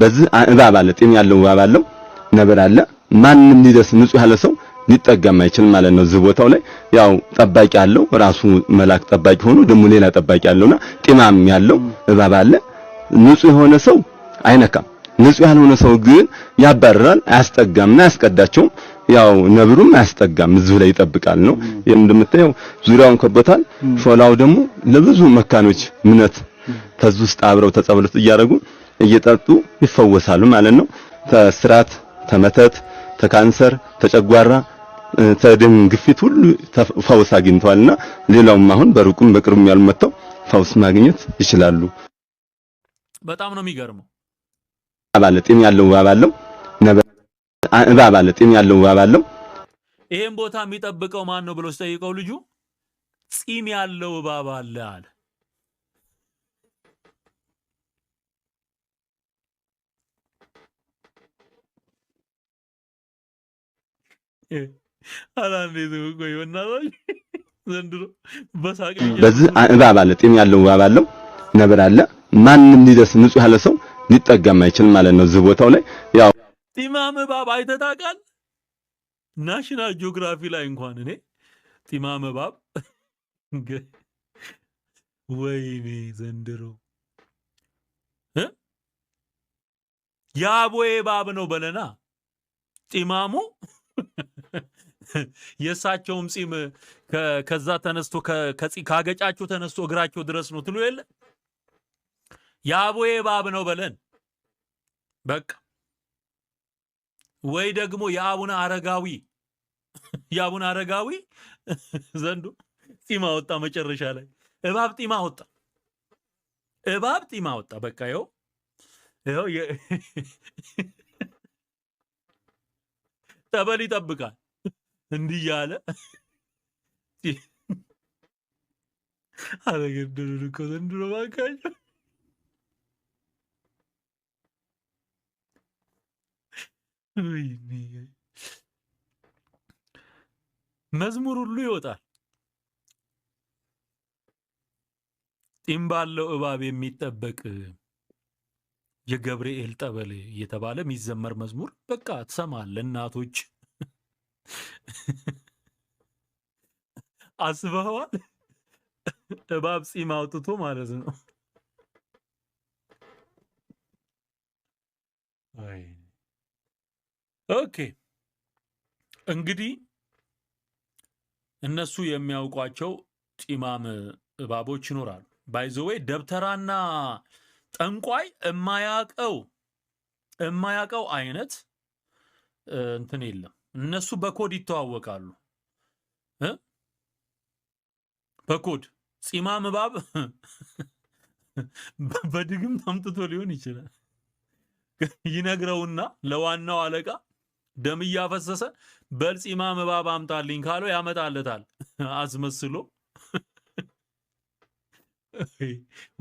በዚህ እባብ አለ ጤም ያለው እባብ አለው ነብር አለ ማንንም ሊደርስ ንጹህ ያለ ሰው ሊጠጋም አይችልም ማለት ነው እዚህ ቦታው ላይ ያው ጠባቂ አለው ራሱ መላክ ጠባቂ ሆኖ ደግሞ ሌላ ጠባቂ አለውና ጤማም ያለው እባብ አለ ንጹህ የሆነ ሰው አይነካም ንጹህ ያልሆነ ሰው ግን ያባርራል አያስጠጋምና ያስቀዳቸው ያው ነብሩም አያስጠጋም እዚሁ ላይ ይጠብቃል ነው እንደምታየው ዙሪያውን ከቦታል ሾላው ደግሞ ለብዙ መካኖች እምነት ከዚህ ውስጥ አብረው ተጸበሉት እያደረጉ እየጠጡ ይፈወሳሉ ማለት ነው ተስራት ተመተት ተካንሰር ተጨጓራ ተደም ግፊት ሁሉ ፈውስ አግኝተዋልና ሌላውም አሁን በሩቁም በቅርቡም ያልመጣው ፈውስ ማግኘት ይችላሉ በጣም ነው የሚገርመው አባለ ጤም ያለው እባብ አለው እባብ አለ ጤም ያለው እባብ አለው ይሄን ቦታ የሚጠብቀው ማን ነው ብሎ ሲጠይቀው ልጁ ጺም ያለው እባብ አለ አለ አላንዴ ነው ይወናላል ዘንድሮ በሳቅ በዚህ እባብ አለ ጤም ያለው እባብ አለው ነብር አለ ማንንም ሊደርስ ንጹህ ያለ ሰው ሊጠጋም አይችልም ማለት ነው እዚህ ቦታው ላይ ያው ጢማም እባብ አይተታቃል ናሽናል ጂኦግራፊ ላይ እንኳን እኔ ጢማም እባብ ወይኔ ዘንድሮ ያቦዬ እባብ ነው በለና ጢማሙ የሳቸውም ጺም ከዛ ተነስቶ ካገጫቸው ተነስቶ እግራቸው ድረስ ነው ትሉ የለ ያቦዬ እባብ ነው በለን በቃ ወይ ደግሞ የአቡነ አረጋዊ ዘንዱ ጢማ ወጣ መጨረሻ ላይ እባብ ጢማ ወጣ በቃ ይኸው ጠበል ይጠብቃል እንዲህ ያለ አረገደሉ እኮ ዘንድሮ ባካቸው መዝሙር ሁሉ ይወጣል ጢም ባለው እባብ የሚጠበቅ የገብርኤል ጠበል እየተባለ የሚዘመር መዝሙር በቃ ትሰማለህ እናቶች አስበዋል እባብ ጺም አውጥቶ ማለት ነው አይ ኦኬ እንግዲህ እነሱ የሚያውቋቸው ጢማም እባቦች ይኖራሉ ባይ ዘ ዌይ ደብተራና ጠንቋይ የማያውቀው አይነት እንትን የለም እነሱ በኮድ ይተዋወቃሉ በኮድ ጺማም እባብ በድግም ታምጥቶ ሊሆን ይችላል ይነግረውና ለዋናው አለቃ ደም እያፈሰሰ በል ጺማም እባብ አምጣልኝ ካለው ያመጣለታል አስመስሎ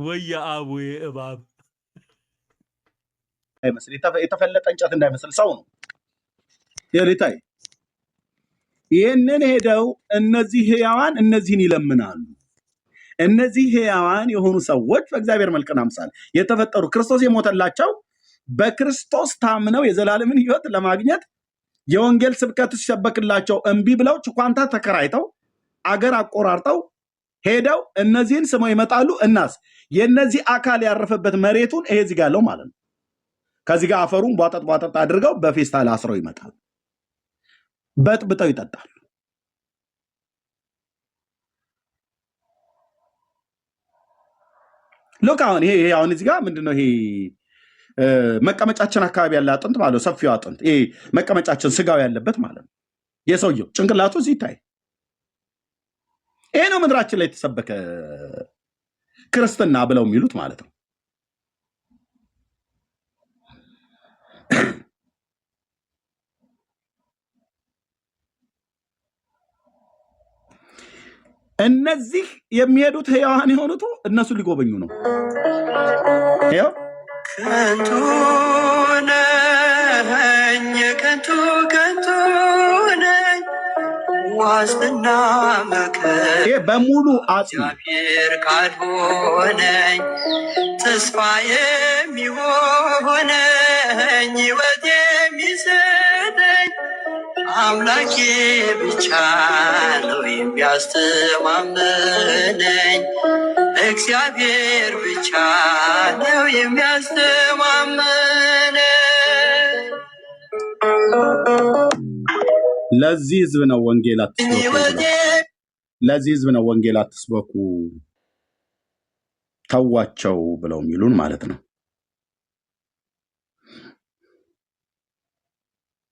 ወያ አቡዬ እባብ አይመስል የተፈለጠ እንጨት እንዳይመስል ሰው ነው የሪታይ ይሄንን ሄደው እነዚህ ህያዋን እነዚህን ይለምናሉ እነዚህ ህያዋን የሆኑ ሰዎች በእግዚአብሔር መልክና አምሳል የተፈጠሩ ክርስቶስ የሞተላቸው በክርስቶስ ታምነው የዘላለምን ህይወት ለማግኘት የወንጌል ስብከት ሲሰበክላቸው እምቢ ብለው ጭቋንታ ተከራይተው አገር አቆራርጠው ሄደው እነዚህን ስመው ይመጣሉ እናስ የነዚህ አካል ያረፈበት መሬቱን ይሄ እዚህ ጋር ያለው ማለት ነው ከዚህ ጋር አፈሩን ቧጠጥ አድርገው በፌስታል አስረው ይመጣሉ በጥብጠው ይጠጣሉ ሎክ አሁን ይሄ አሁን እዚህ ጋር ምንድነው ይሄ መቀመጫችን አካባቢ ያለ አጥንት ማለት ሰፊው አጥንት ይሄ መቀመጫችን ስጋው ያለበት ማለት ነው የሰውየው ጭንቅላቱ እዚህ ይታይ ይሄ ነው ምድራችን ላይ የተሰበከ ክርስትና ብለው የሚሉት ማለት ነው እነዚህ የሚሄዱት ህያዋን የሆኑት እነሱ ሊጎበኙ ነው ይሄው ከንቱ ነኝ ዋስትና መከር ይሄ በሙሉ አጽም እግዚአብሔር ቃል ሆነኝ ተስፋ የሚሆነኝ ሕይወት የሚሰጠኝ አምላኬ ብቻ ነው የሚያስተማመነኝ እግዚአብሔር ብቻ ነው የሚያስተማመነኝ። ለዚህ ህዝብ ነው ወንጌል አትስበኩ፣ ለዚህ ህዝብ ነው ወንጌል አትስበኩ ተዋቸው ብለው የሚሉን ማለት ነው።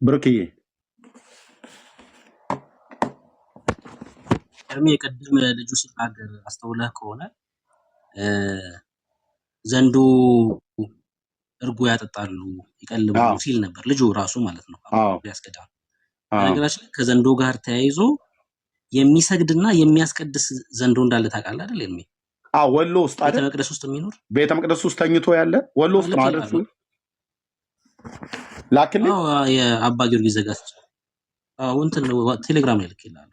ብርክዬ እርሜ የቀድም ልጁ ሲናገር አስተውለህ ከሆነ ዘንዶ እርጎ ያጠጣሉ ይቀልባሉ ሲል ነበር ልጁ ራሱ ማለት ነው። ያስቀዳ ነገራችን ከዘንዶ ጋር ተያይዞ የሚሰግድና የሚያስቀድስ ዘንዶ እንዳለ ታውቃለህ አይደል? እርሜ ወሎ ውስጥ አይደል? ቤተ መቅደስ ውስጥ የሚኖር ቤተ መቅደስ ውስጥ ተኝቶ ያለ ወሎ ውስጥ ነው አይደል? ላክልኝ የአባ ጊዮርጊስ ዘጋስጫ እንትን ቴሌግራም ላይ ልኬልሃለሁ።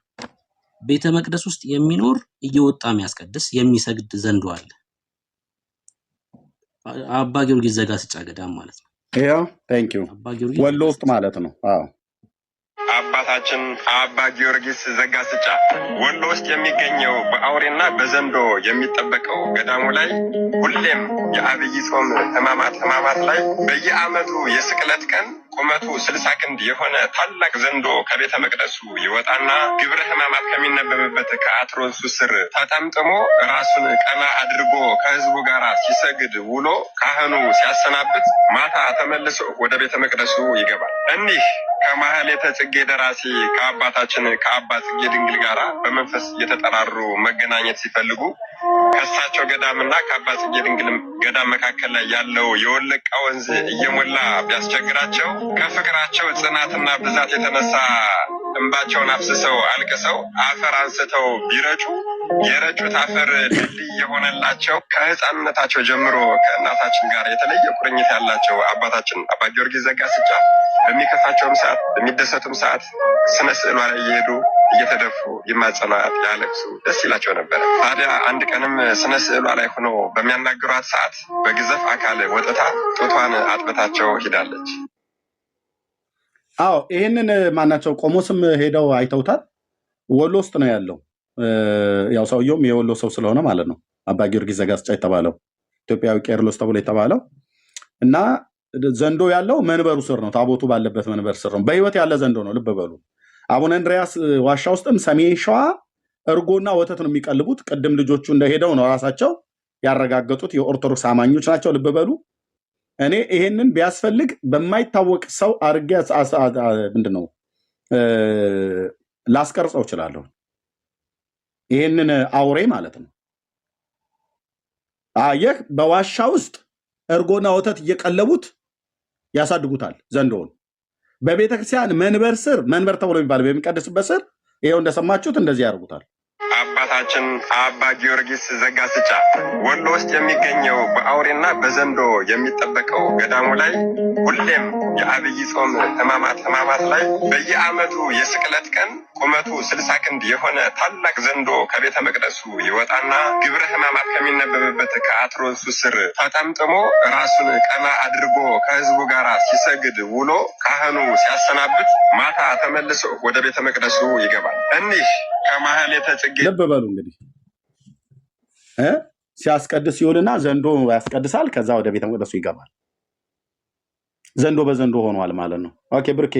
ቤተ መቅደስ ውስጥ የሚኖር እየወጣ የሚያስቀድስ የሚሰግድ ዘንዶ አለ። አባ ጊዮርጊስ ዘጋስጫ ገዳም ማለት ነው። ያው ታንክ ዩ ወሎ ውስጥ ማለት ነው። አባታችን አባ ጊዮርጊስ ዘጋስጫ ወሎ ውስጥ የሚገኘው በአውሬና በዘንዶ የሚጠበቀው ገዳሙ ላይ ሁሌም የአብይ ጾም ሕማማት ላይ በየዓመቱ የስቅለት ቀን ቁመቱ 60 ክንድ የሆነ ታላቅ ዘንዶ ከቤተ መቅደሱ ይወጣና ግብረ ሕማማት ከሚነበብበት ከአትሮንሱ ስር ተጠምጥሞ ራሱን ቀና አድርጎ ከህዝቡ ጋር ሲሰግድ ውሎ ካህኑ ሲያሰናብት ማታ ተመልሶ ወደ ቤተ መቅደሱ ይገባል። እኒህ ከማህሌተ ጽጌ ደራሲ ከአባታችን ከአባ ጽጌ ድንግል ጋራ በመንፈስ እየተጠራሩ መገናኘት ሲፈልጉ ከእሳቸው ገዳምና ከአባ ጽጌ ድንግል ገዳም መካከል ላይ ያለው የወለቃ ወንዝ እየሞላ ቢያስቸግራቸው ከፍቅራቸው ጽናትና ብዛት የተነሳ እንባቸውን አፍስሰው አልቅሰው አፈር አንስተው ቢረጩ የረጩት አፈር ድልድይ የሆነላቸው ከህፃንነታቸው ጀምሮ ከእናታችን ጋር የተለየ ቁርኝት ያላቸው አባታችን አባ ጊዮርጊስ ዘጋስጫ በሚከፋቸውም ሰዓት በሚደሰቱም ሰዓት ስነ ስዕሏ ላይ እየሄዱ እየተደፉ ይማጸኗት፣ ያለቅሱ፣ ደስ ይላቸው ነበር። ታዲያ አንድ ቀንም ስነ ስዕሏ ላይ ሆኖ በሚያናግሯት ሰዓት በግዘፍ አካል ወጥታ ጡቷን አጥብታቸው ሂዳለች። ይህንን ማናቸው ቆሞስም ሄደው አይተውታል። ወሎ ውስጥ ነው ያለው። ያው ሰውየውም የወሎ ሰው ስለሆነ ማለት ነው። አባ ጊዮርጊስ ዘጋስጫ የተባለው ኢትዮጵያዊ ቄርሎስ ተብሎ የተባለው እና ዘንዶ ያለው መንበሩ ስር ነው። ታቦቱ ባለበት መንበር ስር ነው። በህይወት ያለ ዘንዶ ነው። ልብ በሉ። አቡነ እንድርያስ ዋሻ ውስጥም ሰሜን ሸዋ እርጎና ወተት ነው የሚቀልቡት። ቅድም ልጆቹ እንደሄደው ነው ራሳቸው ያረጋገጡት። የኦርቶዶክስ አማኞች ናቸው። ልብ በሉ። እኔ ይሄንን ቢያስፈልግ በማይታወቅ ሰው አድርጌ ምንድነው ላስቀርጸው እችላለሁ። ይሄንን አውሬ ማለት ነው። አየህ፣ በዋሻ ውስጥ እርጎና ወተት እየቀለቡት ያሳድጉታል ዘንዶውን። በቤተክርስቲያን መንበር ስር፣ መንበር ተብሎ የሚባል በሚቀደስበት ስር ይሄው እንደሰማችሁት እንደዚህ ያደርጉታል። አባታችን አባ ጊዮርጊስ ዘጋስጫ ወሎ ውስጥ የሚገኘው በአውሬና በዘንዶ የሚጠበቀው ገዳሙ ላይ ሁሌም የአብይ ጾም ሕማማት ላይ በየዓመቱ የስቅለት ቀን ቁመቱ 60 ክንድ የሆነ ታላቅ ዘንዶ ከቤተ መቅደሱ ይወጣና ግብረ ሕማማት ከሚነበብበት ከአትሮንሱ ስር ተጠምጥሞ ራሱን ቀና አድርጎ ከህዝቡ ጋር ሲሰግድ ውሎ ካህኑ ሲያሰናብት ማታ ተመልሶ ወደ ቤተ መቅደሱ ይገባል። እኒህ ከማህሌተ ጽጌ ልብ በሉ እንግዲህ ሲያስቀድስ ይውልና ዘንዶ ያስቀድሳል። ከዛ ወደ ቤተ መቅደሱ ይገባል። ዘንዶ በዘንዶ ሆኗል ማለት ነው። ኦኬ ብርኬ፣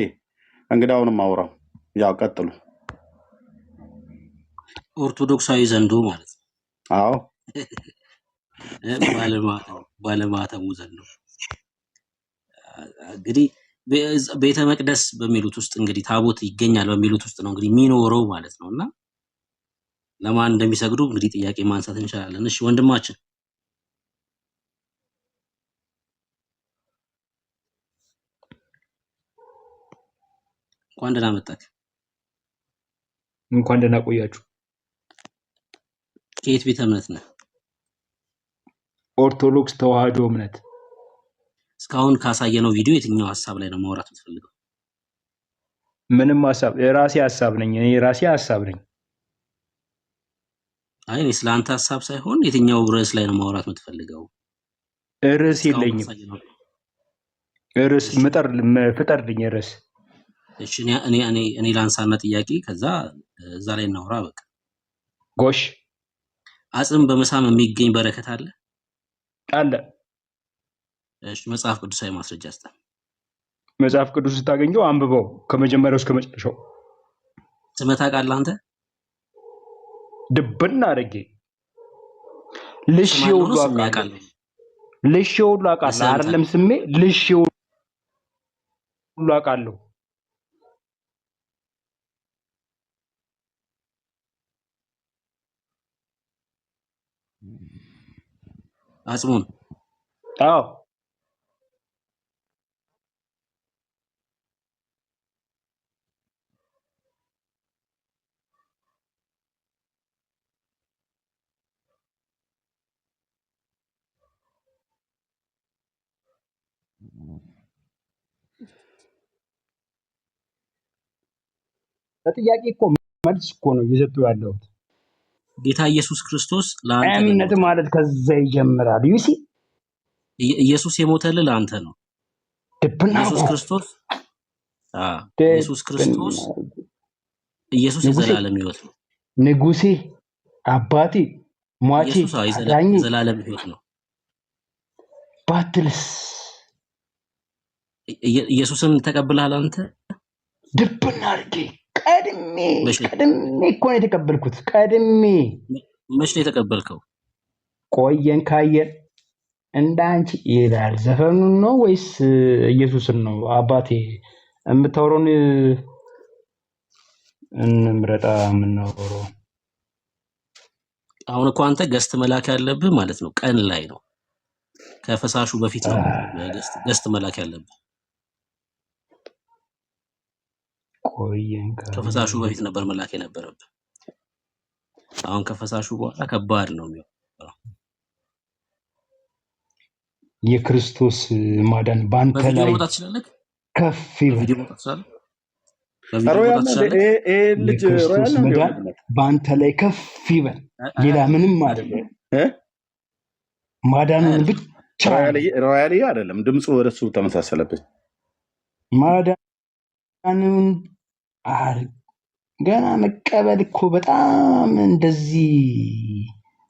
እንግዳውንም አውራው። ያው ቀጥሉ። ኦርቶዶክሳዊ ዘንዶ ማለት ነው። አዎ ባለማተሙ ዘንዶ እንግዲህ ቤተ መቅደስ በሚሉት ውስጥ እንግዲህ ታቦት ይገኛል በሚሉት ውስጥ ነው እንግዲህ የሚኖረው ማለት ነውና ለማን እንደሚሰግዱ እንግዲህ ጥያቄ ማንሳት እንችላለን። እሺ ወንድማችን እንኳን ደህና መጣህ። እንኳን ደህና ቆያችሁ። ከየት ቤተ እምነት ነህ? ኦርቶዶክስ ተዋህዶ እምነት። እስካሁን ካሳየነው ቪዲዮ የትኛው ሐሳብ ላይ ነው ማውራት የምትፈልገው? ምንም ሐሳብ የራሴ ሐሳብ ነኝ። እኔ ራሴ ሐሳብ ነኝ። አይ እኔ ስለአንተ ሐሳብ ሳይሆን የትኛው ርዕስ ላይ ነው ማውራት የምትፈልገው? ርዕስ እስካሁን የለኝም። ማሳየነው። ርዕስ እሺ ፍጠርልኝ ርዕስ። እሺ እኔ ላንሳና ጥያቄ ከዛ እዛ ላይ እናውራ። በቃ ጎሽ አጽም በመሳም የሚገኝ በረከት አለ? አለ። እሺ መጽሐፍ ቅዱሳዊ ማስረጃ ስጠን። መጽሐፍ ቅዱስ ስታገኘው አንብበው ከመጀመሪያው እስከ መጨረሻው። ስመህ ታውቃለህ አንተ? ድብና አድርጌ ልሽ ስም አለው ሁሉ ነው ስም አውቃለሁ። ያውቃል? ልሽ ሁሉ አውቃለሁ። ለሰምታ አይደለም ስሜ ልሽ ሁሉ አውቃለሁ። አጽሙን አዎ ለጥያቄ እኮ መልስ እኮ ነው እየሰጡ ያለሁት። ጌታ ኢየሱስ ክርስቶስ ለአንተ ነው እምነት የሞተው። ማለት ከዛ ይጀምራል። ዩሲ ኢየሱስ የሞተልህ ለአንተ ነው። ድብና ኢየሱስ ክርስቶስ ኢየሱስ ክርስቶስ ኢየሱስ ንጉሴ የዘላለም ሕይወት ነው። ንጉሴ አባቴ ሟቼ ኢየሱስ አዳኜ የዘላለም ሕይወት ነው። ባትልስ ኢየሱስን ተቀብለሃል አንተ? ድብና አድርጌ ቀድሜ መቼ እኮ ነው የተቀበልኩት። ቀድሜ መቼ ነው የተቀበልከው? ቆየን ካየን እንዳንቺ ይላል። ዘፈኑን ነው ወይስ ኢየሱስን ነው? አባቴ የምታወራውን እንምረጣ። የምናወራው አሁን እኮ አንተ ገስት መላክ ያለብህ ማለት ነው ቀን ላይ ነው። ከፈሳሹ በፊት ነው ገስት መላክ ያለብህ። ቆየን ከፈሳሹ በፊት ነበር መላክ የነበረብህ። አሁን ከፈሳሹ በኋላ ከባድ ነው የሚሆነው። የክርስቶስ ማዳን በአንተ በቪዲዮ ላይ መውጣት ትችላለህ። ከፍ ይበል። በቪዲዮ መውጣት ትችላለህ። በቪዲዮ ሮያል መውጣት ነው ትችላለህ። ልጅ የክርስቶስ ሮያል ነው መዳን በአንተ ላይ ከፍ ይበል። ሌላ ምንም አይደለም። ማዳኑን ብቻ ሮያል አይደለም። ድምፁ ወደሱ ተመሳሰለብኝ። ማዳኑን ገና መቀበል እኮ በጣም እንደዚህ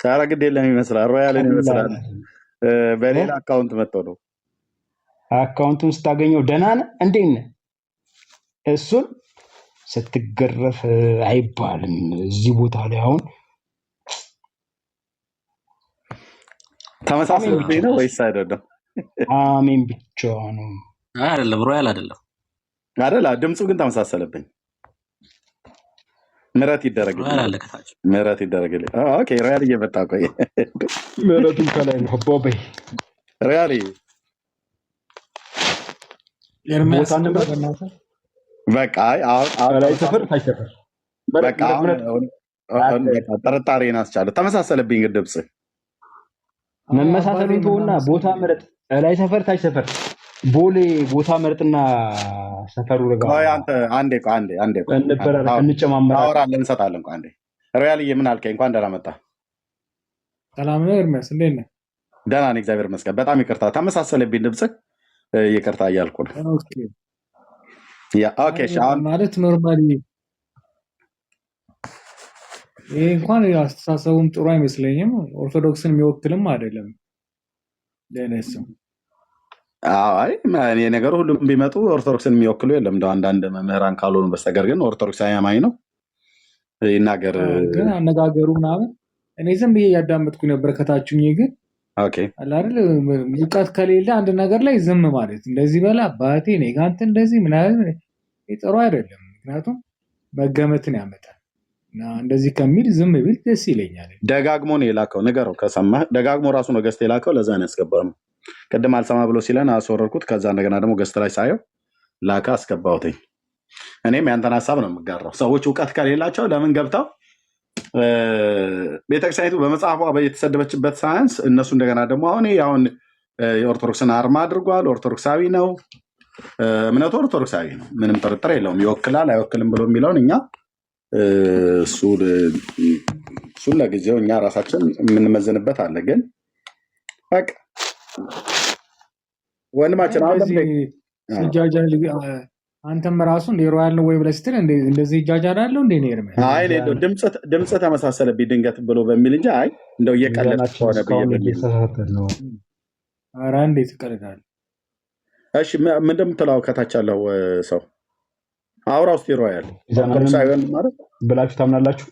ኧረ ግድ የለም ይመስላል። ሮያልን ይመስላል። በሌላ አካውንት መጥተው ነው። አካውንቱን ስታገኘው ደህና ነህ እንዴት ነህ? እሱን ስትገረፍ አይባልም። እዚህ ቦታ ላይ አሁን ተመሳሳይ ነው ወይስ አይደለም? አሜን ብቻ ነው። አይደለም ሮያል አይደለም አይደል? ድምፁ ግን ተመሳሰለብኝ። ምሕረት ይደረግልኝ። ሮያል አለ ከታች ምሕረት ይደረግልኝ። ኦኬ ሮያል እየመጣ ቆየ። ምሕረቱን ከላይ ነው። ቦቤ ሮያል ቦታ ነበር። በቃ ላይ ሰፈር ታይሰፈር በቃ ጥርጣሬን አስቻለ። ተመሳሰለብኝ ግን ድምፅ መመሳሰሉን ተውና ቦታ ምረጥ። ላይ ሰፈር ታች ሰፈር ቦሌ ቦታ ምረጥና ሰፈሩ ረጋ አንዴ እንጨማመራለን እንሰጣለን። አንዴ ሮያልዬ ምን አልከኝ? እንኳን ደህና መጣ። ሰላም ነው ኤርሚያስ፣ እንዴት ነህ? ደህና ነኝ እግዚአብሔር ይመስገን። በጣም ይቅርታ ተመሳሰለብኝ ድምፅ። ይቅርታ እያልኩ ነው። ማለት ኖርማሊ ይሄ እንኳን አስተሳሰቡም ጥሩ አይመስለኝም። ኦርቶዶክስን የሚወክልም አይደለም ለነስም። አይ እኔ ነገሩ ሁሉም ቢመጡ ኦርቶዶክስን የሚወክሉ የለም እንደው አንዳንድ መምህራን ካልሆኑ በስተቀር ግን ኦርቶዶክሳዊ አማኝ ነው ይናገር። ግን አነጋገሩ ምናምን እኔ ዝም ብዬ እያዳመጥኩ ነበር ከታችኝ። ግን አይደል እውቀት ከሌለ አንድ ነገር ላይ ዝም ማለት እንደዚህ በላ አባቴ እኔ ጋር እንደዚህ ምናምን ጥሩ አይደለም። ምክንያቱም መገመትን ያመጣል እና እንደዚህ ከሚል ዝም ቢል ደስ ይለኛል። ደጋግሞ ነው የላከው። ንገረው ከሰማህ ደጋግሞ ራሱ ነው ገስት የላከው። ለዛ ነው ያስገባው። ቅድም አልሰማ ብሎ ሲለን አስወረድኩት። ከዛ እንደገና ደግሞ ገስት ላይ ሳየው ላካ አስገባሁትኝ። እኔም ያንተን ሀሳብ ነው የምጋራው። ሰዎች እውቀት ከሌላቸው ለምን ገብተው ቤተክርስቲያኒቱ በመጽሐፏ የተሰደበችበት ሳያንስ እነሱ እንደገና ደግሞ አሁን የኦርቶዶክስን አርማ አድርጓል። ኦርቶዶክሳዊ ነው እምነቱ ኦርቶዶክሳዊ ነው፣ ምንም ጥርጥር የለውም። ይወክላል አይወክልም ብሎ የሚለውን እኛ እሱን ለጊዜው እኛ ራሳችን የምንመዝንበት አለ። ግን በቃ ወንድማችን አሁን ሲጃጃል አንተም ራሱ እንደ ሮያል ነው ወይ ብለህ ስትል እንደዚህ ይጃጃላለሁ እንደ ነው ኤርሚያስ። አይ ድምፅ ተመሳሰለብኝ ድንገት ብሎ በሚል እንጂ አይ እንደው እየቀለድክ ከሆነ ብዬ በሚል ነው። ኧረ እንዴት ትቀልዳለህ? እሺ ምን እንደምትለው ከታች ያለው ሰው አውራ ውስጥ ሮያል ኦርቶዶክሳዊያን ማለት ብላችሁ ታምናላችሁ?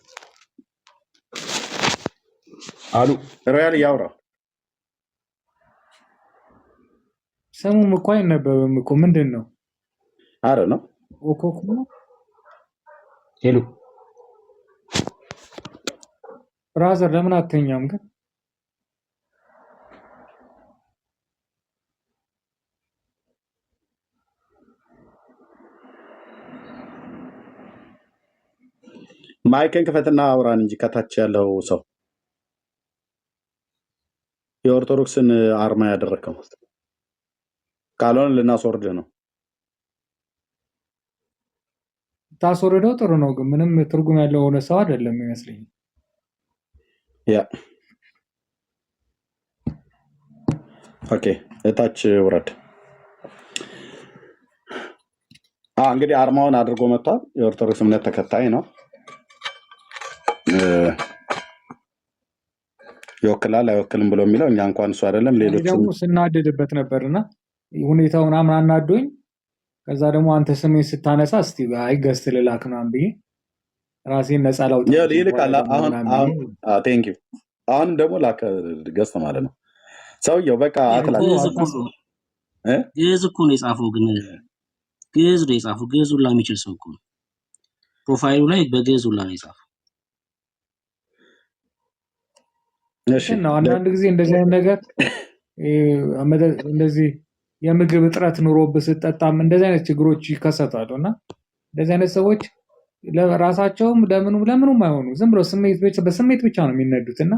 አሉ ሮያል ያውራ ስሙም እኮ አይነበብም እኮ ምንድን ነው? አረ ነው ኦኮኮ ሄሎ ብራዘር ለምን አተኛም ግን? ማይክን ክፈትና አውራን እንጂ ከታች ያለው ሰው የኦርቶዶክስን አርማ ያደረከው ካልሆነ ልናስወርድህ ነው። ታስወርደው ጥሩ ነው፣ ግን ምንም ትርጉም ያለው ሆነ ሰው አይደለም ይመስለኝ። ያ ኦኬ፣ እታች ውረድ። እንግዲህ አርማውን አድርጎ መጥቷል። የኦርቶዶክስ እምነት ተከታይ ነው። ይወክላል አይወክልም ብሎ የሚለው እኛ እንኳን እሱ አይደለም ሌሎች ደግሞ ስናደድበት ነበርና ሁኔታውን አናዶኝ ከዛ ደግሞ አንተ ስሜን ስታነሳ እስቲ አይ ገዝት ልላክ ምናምን ብዬ ራሴን ነፃ ላውጣ ይልካል። ቴንክ ዩ አሁን ደግሞ ላከ ገዝት ማለት ነው ሰውየው። በቃ ግዕዝ እኮ ነው የጻፈው፣ ግን ግዕዝ ነው የጻፈው። ግዕዝ ሁላ የሚችል ሰው እኮ ነው። ፕሮፋይሉ ላይ በግዕዝ ሁላ ነው የጻፈው። አንዳንድ ጊዜ እንደዚህ አይነት ነገር እንደዚህ የምግብ እጥረት ኑሮብህ ስትጠጣም እንደዚህ አይነት ችግሮች ይከሰታሉ እና እንደዚህ አይነት ሰዎች ራሳቸውም ለምኑም አይሆኑ ዝም ብሎ በስሜት ብቻ ነው የሚነዱት እና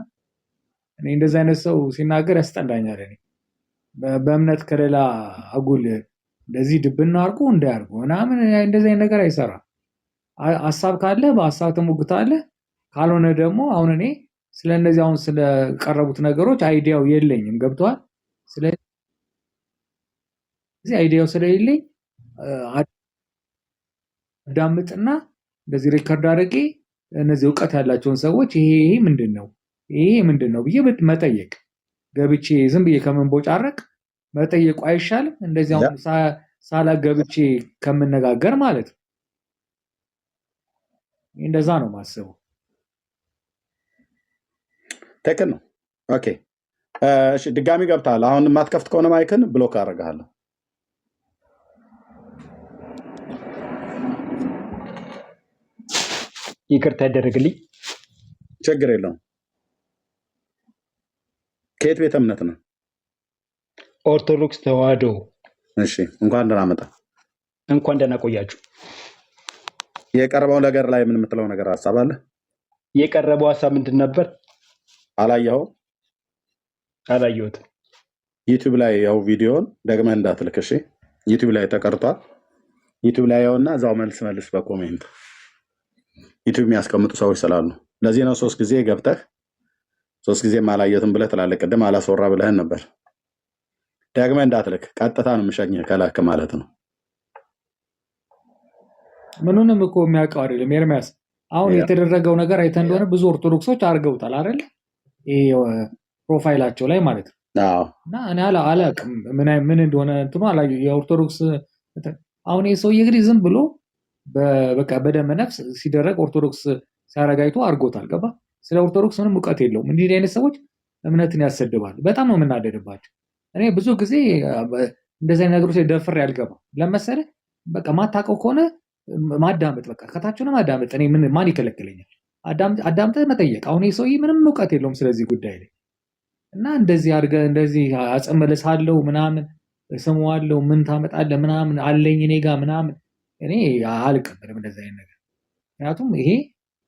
እኔ እንደዚህ አይነት ሰው ሲናገር ያስጠላኛል። እኔ በእምነት ከሌላ አጉል እንደዚህ ድብና አድርጎ እንዳያርጉ ምናምን እንደዚህ አይነት ነገር አይሰራም። ሀሳብ ካለ በሀሳብ ተሞግታለህ፣ ካልሆነ ደግሞ አሁን እኔ ስለነዚህ አሁን ስለቀረቡት ነገሮች አይዲያው የለኝም። ገብቷል። ስለዚህ አይዲያው ስለሌለኝ አዳምጥና እንደዚህ ሪከርድ አድርጌ እነዚህ እውቀት ያላቸውን ሰዎች ይሄ ምንድን ነው ብዬ መጠየቅ ገብቼ ዝም ብዬ ከመንቦጫረቅ መጠየቁ አይሻልም? እንደዚህ አሁን ሳላ ገብቼ ከምነጋገር ማለት ነው። እንደዛ ነው ማስበው። ትክክል ነው። ኦኬ እሺ፣ ድጋሚ ገብተሃል። አሁን የማትከፍት ከሆነ ማይክን ብሎክ አደርግሃለሁ። ይቅርታ ያደረግልኝ። ችግር የለውም። ከየት ቤተ እምነት ነው? ኦርቶዶክስ ተዋህዶ። እሺ፣ እንኳን ደህና መጣ። እንኳን ደህና ቆያችሁ። የቀረበው ነገር ላይ ምን የምትለው ነገር ሀሳብ አለ? የቀረበው ሀሳብ ምንድን ነበር? አላየኸውም? አላየሁትም። ዩቲዩብ ላይ ያው ቪዲዮን ደግመህ እንዳትልክ እሺ። ዩቲዩብ ላይ ተቀርቷል። ዩቲዩብ ላይ ያውና እዛው መልስ በኮሜንት ዩቲዩብ የሚያስቀምጡ ሰዎች ስላሉ ለዚህ ነው 3 ጊዜ ገብተህ 3 ጊዜ አላየሁትም ብለህ ትላለህ። ቅድም አላስወራ ብለህን ነበር። ደግመህ እንዳትልክ፣ ቀጥታ ነው የምሸኝህ ከላክ ማለት ነው። ምኑንም እኮ የሚያውቀው አይደለም ኤርሚያስ። አሁን የተደረገው ነገር አይተህ እንደሆነ ብዙ ኦርቶዶክሶች አድርገውታል አይደል? ይሄ ፕሮፋይላቸው ላይ ማለት ነው። እና እኔ አላውቅም ምን እንደሆነ እንትኑ አላየሁ። የኦርቶዶክስ አሁን ይሄ ሰውዬ እንግዲህ ዝም ብሎ በቃ በደመ ነፍስ ሲደረግ ኦርቶዶክስ ሲያረጋይቶ አድርጎታል። ገባ? ስለ ኦርቶዶክስ ምንም እውቀት የለውም። እንዲህ አይነት ሰዎች እምነትን ያሰድባሉ። በጣም ነው የምናደድባቸው። እኔ ብዙ ጊዜ እንደዚህ አይነት ነገሮች ደፍሬ አልገባም። ለመሰለህ በቃ ማታውቀው ከሆነ ማዳመጥ፣ በቃ ከታች ነው ማዳመጥ። እኔ ማን ይከለክለኛል? አዳምጠህ መጠየቅ። አሁን ይሄ ሰውዬ ምንም እውቀት የለውም ስለዚህ ጉዳይ ላይ እና እንደዚህ አድርገህ እንደዚህ አጽመለሳለሁ ምናምን ስመዋለሁ ምን ታመጣለህ ምናምን አለኝ እኔ ጋር ምናምን እኔ አልቀበልም እንደዚህ አይነት ነገር። ምክንያቱም ይሄ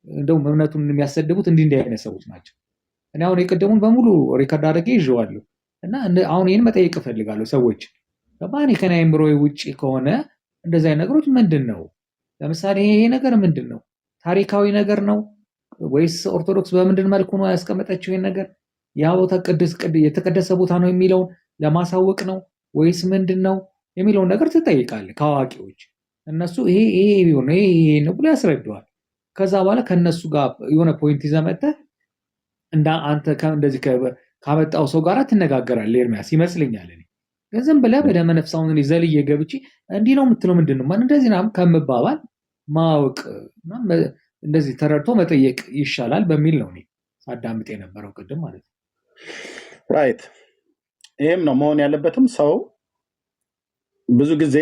እንደውም እምነቱን የሚያሰድቡት እንዲህ አይነት ሰዎች ናቸው። እኔ አሁን የቀደሙን በሙሉ ሪከርድ አድርጌ ይዤዋለሁ እና አሁን ይህን መጠየቅ እፈልጋለሁ። ሰዎች ገባህ? እኔ ከኔ አይምሮ ውጪ ከሆነ እንደዚህ አይነት ነገሮች ምንድን ነው? ለምሳሌ ይሄ ነገር ምንድን ነው? ታሪካዊ ነገር ነው ወይስ ኦርቶዶክስ በምንድን መልኩ ነው ያስቀመጠችው? ይሄን ነገር ያ ቦታ የተቀደሰ ቦታ ነው የሚለውን ለማሳወቅ ነው ወይስ ምንድን ነው የሚለውን ነገር ትጠይቃለህ ከአዋቂዎች። እነሱ ይሄ ቢሆን ይሄ ነው ብሎ ያስረዳዋል። ከዛ በኋላ ከነሱ ጋር የሆነ ፖይንት ይዘህ መጥተህ እንደ አንተ እንደዚህ ካመጣው ሰው ጋር ትነጋገራለህ። ኤርሚያስ ይመስለኛል። እኔ ግን ዝም ብለህ በደመ ነፍስ አሁን ዘልዬ ገብቼ እንዲህ ነው የምትለው ምንድን ነው እንደዚህ ነው ከምባባል ማወቅ እንደዚህ ተረድቶ መጠየቅ ይሻላል በሚል ነው እኔ ሳዳምጥ የነበረው ቅድም ማለት ነው። ራይት። ይሄም ነው መሆን ያለበትም። ሰው ብዙ ጊዜ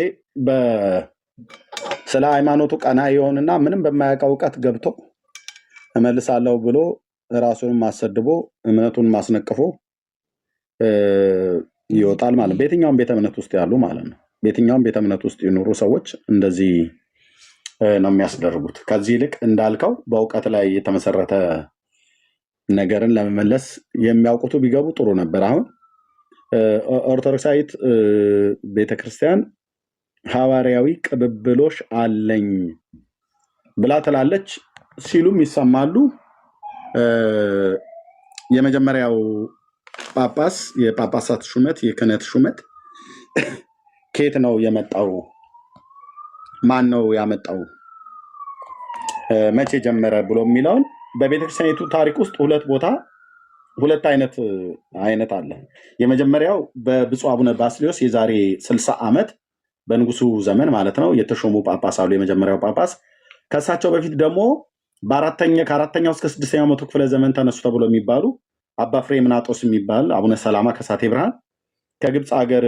ስለ ሃይማኖቱ ቀና የሆንና ምንም በማያውቀው እውቀት ገብቶ እመልሳለሁ ብሎ ራሱን ማሰድቦ እምነቱን ማስነቅፎ ይወጣል ማለት ነው። በየትኛውም ቤተ እምነት ውስጥ ያሉ ማለት ነው። በየትኛውም ቤተ እምነት ውስጥ ይኖሩ ሰዎች እንደዚህ ነው የሚያስደርጉት። ከዚህ ይልቅ እንዳልከው በእውቀት ላይ የተመሰረተ ነገርን ለመመለስ የሚያውቁቱ ቢገቡ ጥሩ ነበር። አሁን ኦርቶዶክሳዊት ቤተክርስቲያን ሐዋርያዊ ቅብብሎሽ አለኝ ብላ ትላለች ሲሉም ይሰማሉ። የመጀመሪያው ጳጳስ የጳጳሳት ሹመት የክህነት ሹመት ከየት ነው የመጣው? ማን ነው ያመጣው? መቼ ጀመረ ብሎ የሚለውን በቤተክርስቲያኒቱ ታሪክ ውስጥ ሁለት አይነት አለ። የመጀመሪያው በብፁዕ አቡነ ባስልዮስ የዛሬ 60 ዓመት በንጉሱ ዘመን ማለት ነው የተሾሙ ጳጳስ አሉ። የመጀመሪያው ጳጳስ። ከእሳቸው በፊት ደግሞ ከአራተኛው እስከ 6ኛው መቶ ክፍለ ዘመን ተነሱ ተብሎ የሚባሉ አባ ፍሬምናጦስ የሚባል አቡነ ሰላማ ከሳቴ ብርሃን ከግብፅ ሀገር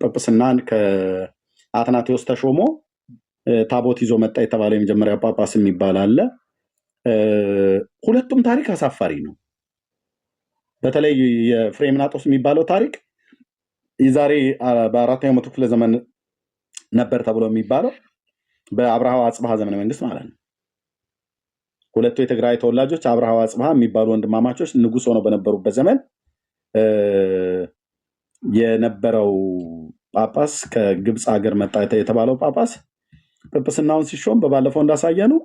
ጵጵስናን ከአትናቴዎስ ተሾሞ ታቦት ይዞ መጣ የተባለው የመጀመሪያው ጳጳስ የሚባል አለ። ሁለቱም ታሪክ አሳፋሪ ነው። በተለይ የፍሬምናጦስ የሚባለው ታሪክ የዛሬ በአራተኛው መቶ ክፍለ ዘመን ነበር ተብሎ የሚባለው በአብርሃ አጽብሃ ዘመነ መንግስት ማለት ነው። ሁለቱ የትግራይ ተወላጆች አብርሃ አጽብሃ የሚባሉ ወንድማማቾች ንጉስ ሆነው በነበሩበት ዘመን የነበረው ጳጳስ ከግብፅ ሀገር መጣ የተባለው ጳጳስ ጵጵስናውን ሲሾም በባለፈው እንዳሳየ ነው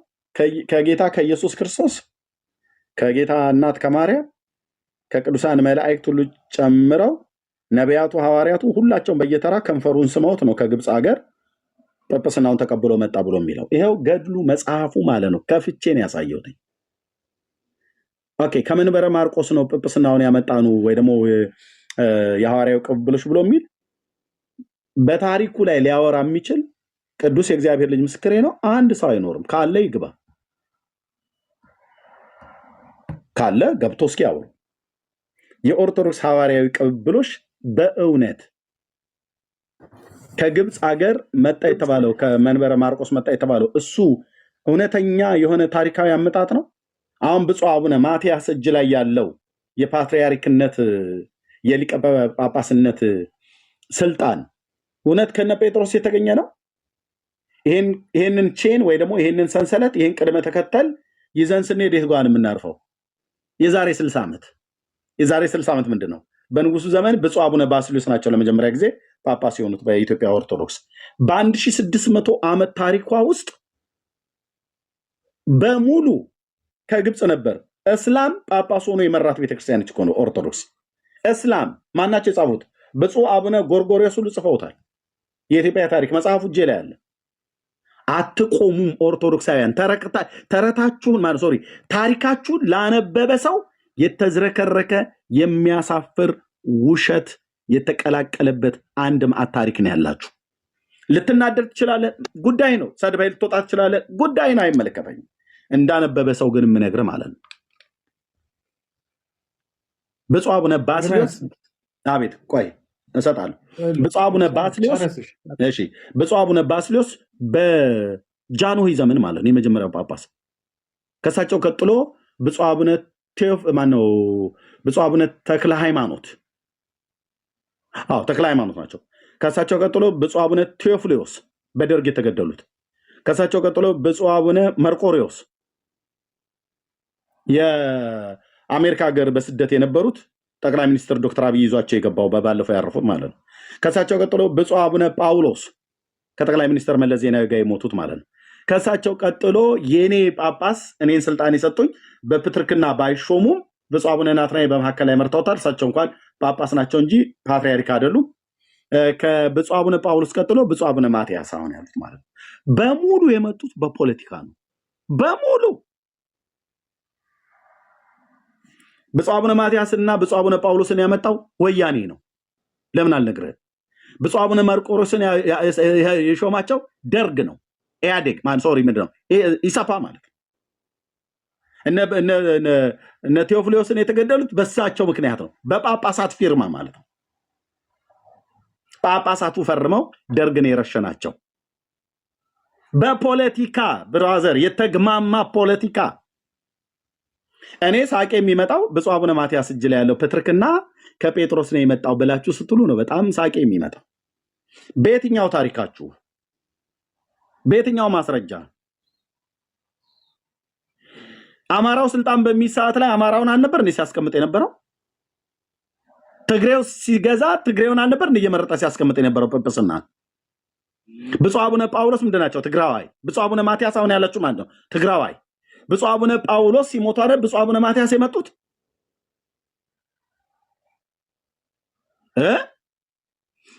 ከጌታ ከኢየሱስ ክርስቶስ ከጌታ እናት ከማርያም ከቅዱሳን መላእክት ሁሉ ጨምረው ነቢያቱ ሐዋርያቱ ሁላቸውም በየተራ ከንፈሩን ስመውት ነው ከግብፅ ሀገር ጵጵስናውን ተቀብሎ መጣ ብሎ የሚለው። ይሄው ገድሉ መጽሐፉ ማለት ነው። ከፍቼን ያሳየው። ኦኬ ከመንበረ ማርቆስ ነው ጵጵስናውን ያመጣኑ ወይ ደግሞ የሐዋርያው ቅብብሎሽ ብሎ የሚል በታሪኩ ላይ ሊያወራ የሚችል ቅዱስ የእግዚአብሔር ልጅ ምስክሬ ነው። አንድ ሰው አይኖርም። ካለ ይግባ፣ ካለ ገብቶ እስኪ ያወሩ። የኦርቶዶክስ ሐዋርያዊ ቅብብሎሽ በእውነት ከግብፅ ሀገር መጣ የተባለው ከመንበረ ማርቆስ መጣ የተባለው እሱ እውነተኛ የሆነ ታሪካዊ አመጣጥ ነው። አሁን ብፁዕ አቡነ ማትያስ እጅ ላይ ያለው የፓትርያርክነት የሊቀ ጳጳስነት ስልጣን እውነት ከነ ጴጥሮስ የተገኘ ነው? ይሄንን ቼን ወይ ደግሞ ይሄንን ሰንሰለት ይሄን ቅድመ ተከተል ይዘን ስንሄድ የት ጋር ነው የምናርፈው? የዛሬ 60 ዓመት ምንድን ነው? በንጉሱ ዘመን ብፁዕ አቡነ ባስልዮስ ናቸው ለመጀመሪያ ጊዜ ጳጳስ የሆኑት በኢትዮጵያ ኦርቶዶክስ። በ1600 ዓመት ታሪኳ ውስጥ በሙሉ ከግብፅ ነበር እስላም ጳጳስ ሆኖ የመራት ቤተክርስቲያን እኮ ነው ኦርቶዶክስ። እስላም ማናቸው የጻፉት? ብፁዕ አቡነ ጎርጎርዮስ ሁሉ ጽፈውታል። የኢትዮጵያ ታሪክ መጽሐፉ እጄ ላይ አለ። አትቆሙም ኦርቶዶክሳውያን። ተረታችሁን ማለት ሶሪ ታሪካችሁን ላነበበ ሰው የተዝረከረከ የሚያሳፍር ውሸት የተቀላቀለበት አንድ መዓት ታሪክ ነው ያላችሁ። ልትናደር ትችላለህ፣ ጉዳይ ነው። ሰድባይ ልትወጣ ትችላለህ፣ ጉዳይ ነው። አይመለከተኝም። እንዳነበበ ሰው ግን የምነግርህ ማለት ነው። ብፁዕ አቡነ ባስልዮስ አቤት ቆይ እሰጣለሁ። ብፁዕ አቡነ ባስልዮስ እሺ፣ ብፁዕ አቡነ ባስልዮስ በጃንሆይ ዘመን ማለት ነው የመጀመሪያው ጳጳስ። ከሳቸው ቀጥሎ ብፁዕ አቡነ ብፁዕ አቡነ ተክለ ሃይማኖት ተክለ ሃይማኖት ናቸው። ከሳቸው ቀጥሎ ብፁዕ አቡነ ቴዎፍሎስ በደርግ የተገደሉት። ከሳቸው ቀጥሎ ብፁዕ አቡነ መርቆሪዎስ የአሜሪካ ሀገር በስደት የነበሩት ጠቅላይ ሚኒስትር ዶክተር አብይ ይዟቸው የገባው በባለፈው ያረፉት ማለት ነው። ከእሳቸው ቀጥሎ ብፁዕ አቡነ ጳውሎስ ከጠቅላይ ሚኒስትር መለስ ዜናዊ ጋር የሞቱት ማለት ነው። ከእሳቸው ቀጥሎ የኔ ጳጳስ እኔን ስልጣን የሰጡኝ በፕትርክና ባይሾሙም ብፁዕ አቡነ ናትናኤል በመካከል ላይ መርተውታል። እሳቸው እንኳን ጳጳስ ናቸው እንጂ ፓትርያርክ አይደሉም። ከብፁዕ አቡነ ጳውሎስ ቀጥሎ ብፁዕ አቡነ ማትያስ አሁን ያሉት ማለት ነው። በሙሉ የመጡት በፖለቲካ ነው። በሙሉ ብፁዕ አቡነ ማትያስ እና ብፁዕ አቡነ ጳውሎስን ያመጣው ወያኔ ነው። ለምን አልነግርህም? ብፁዕ አቡነ መርቆሬዎስን የሾማቸው ደርግ ነው። ኢህአዴግ ምንድን ነው ኢሰፓ ማለት ነው። እነ ቴዎፍሎስን የተገደሉት በሳቸው ምክንያት ነው። በጳጳሳት ፊርማ ማለት ነው። ጳጳሳቱ ፈርመው ደርግን የረሸናቸው በፖለቲካ ብራዘር፣ የተግማማ ፖለቲካ። እኔ ሳቄ የሚመጣው ብፁዕ አቡነ ማትያስ እጅ ላይ ያለው ፕትርክና ከጴጥሮስ ነው የመጣው ብላችሁ ስትሉ ነው በጣም ሳቄ የሚመጣው። በየትኛው ታሪካችሁ? በየትኛው ማስረጃ? አማራው ስልጣን በሚይዝ ሰዓት ላይ አማራውን አልነበር እንዴ ሲያስቀምጥ የነበረው? ትግሬው ሲገዛ ትግሬውን አልነበር እንዴ እየመረጠ ሲያስቀምጥ የነበረው ጵጵስና? ብፁዕ አቡነ ጳውሎስ ምንድን ናቸው? ትግራዋይ። ብፁዕ አቡነ ማትያስ አሁን ያላችሁ ማለት ነው ትግራዋይ። ብፁዕ አቡነ ጳውሎስ ሲሞቱ አይደል ብፁዕ አቡነ ማትያስ የመጡት?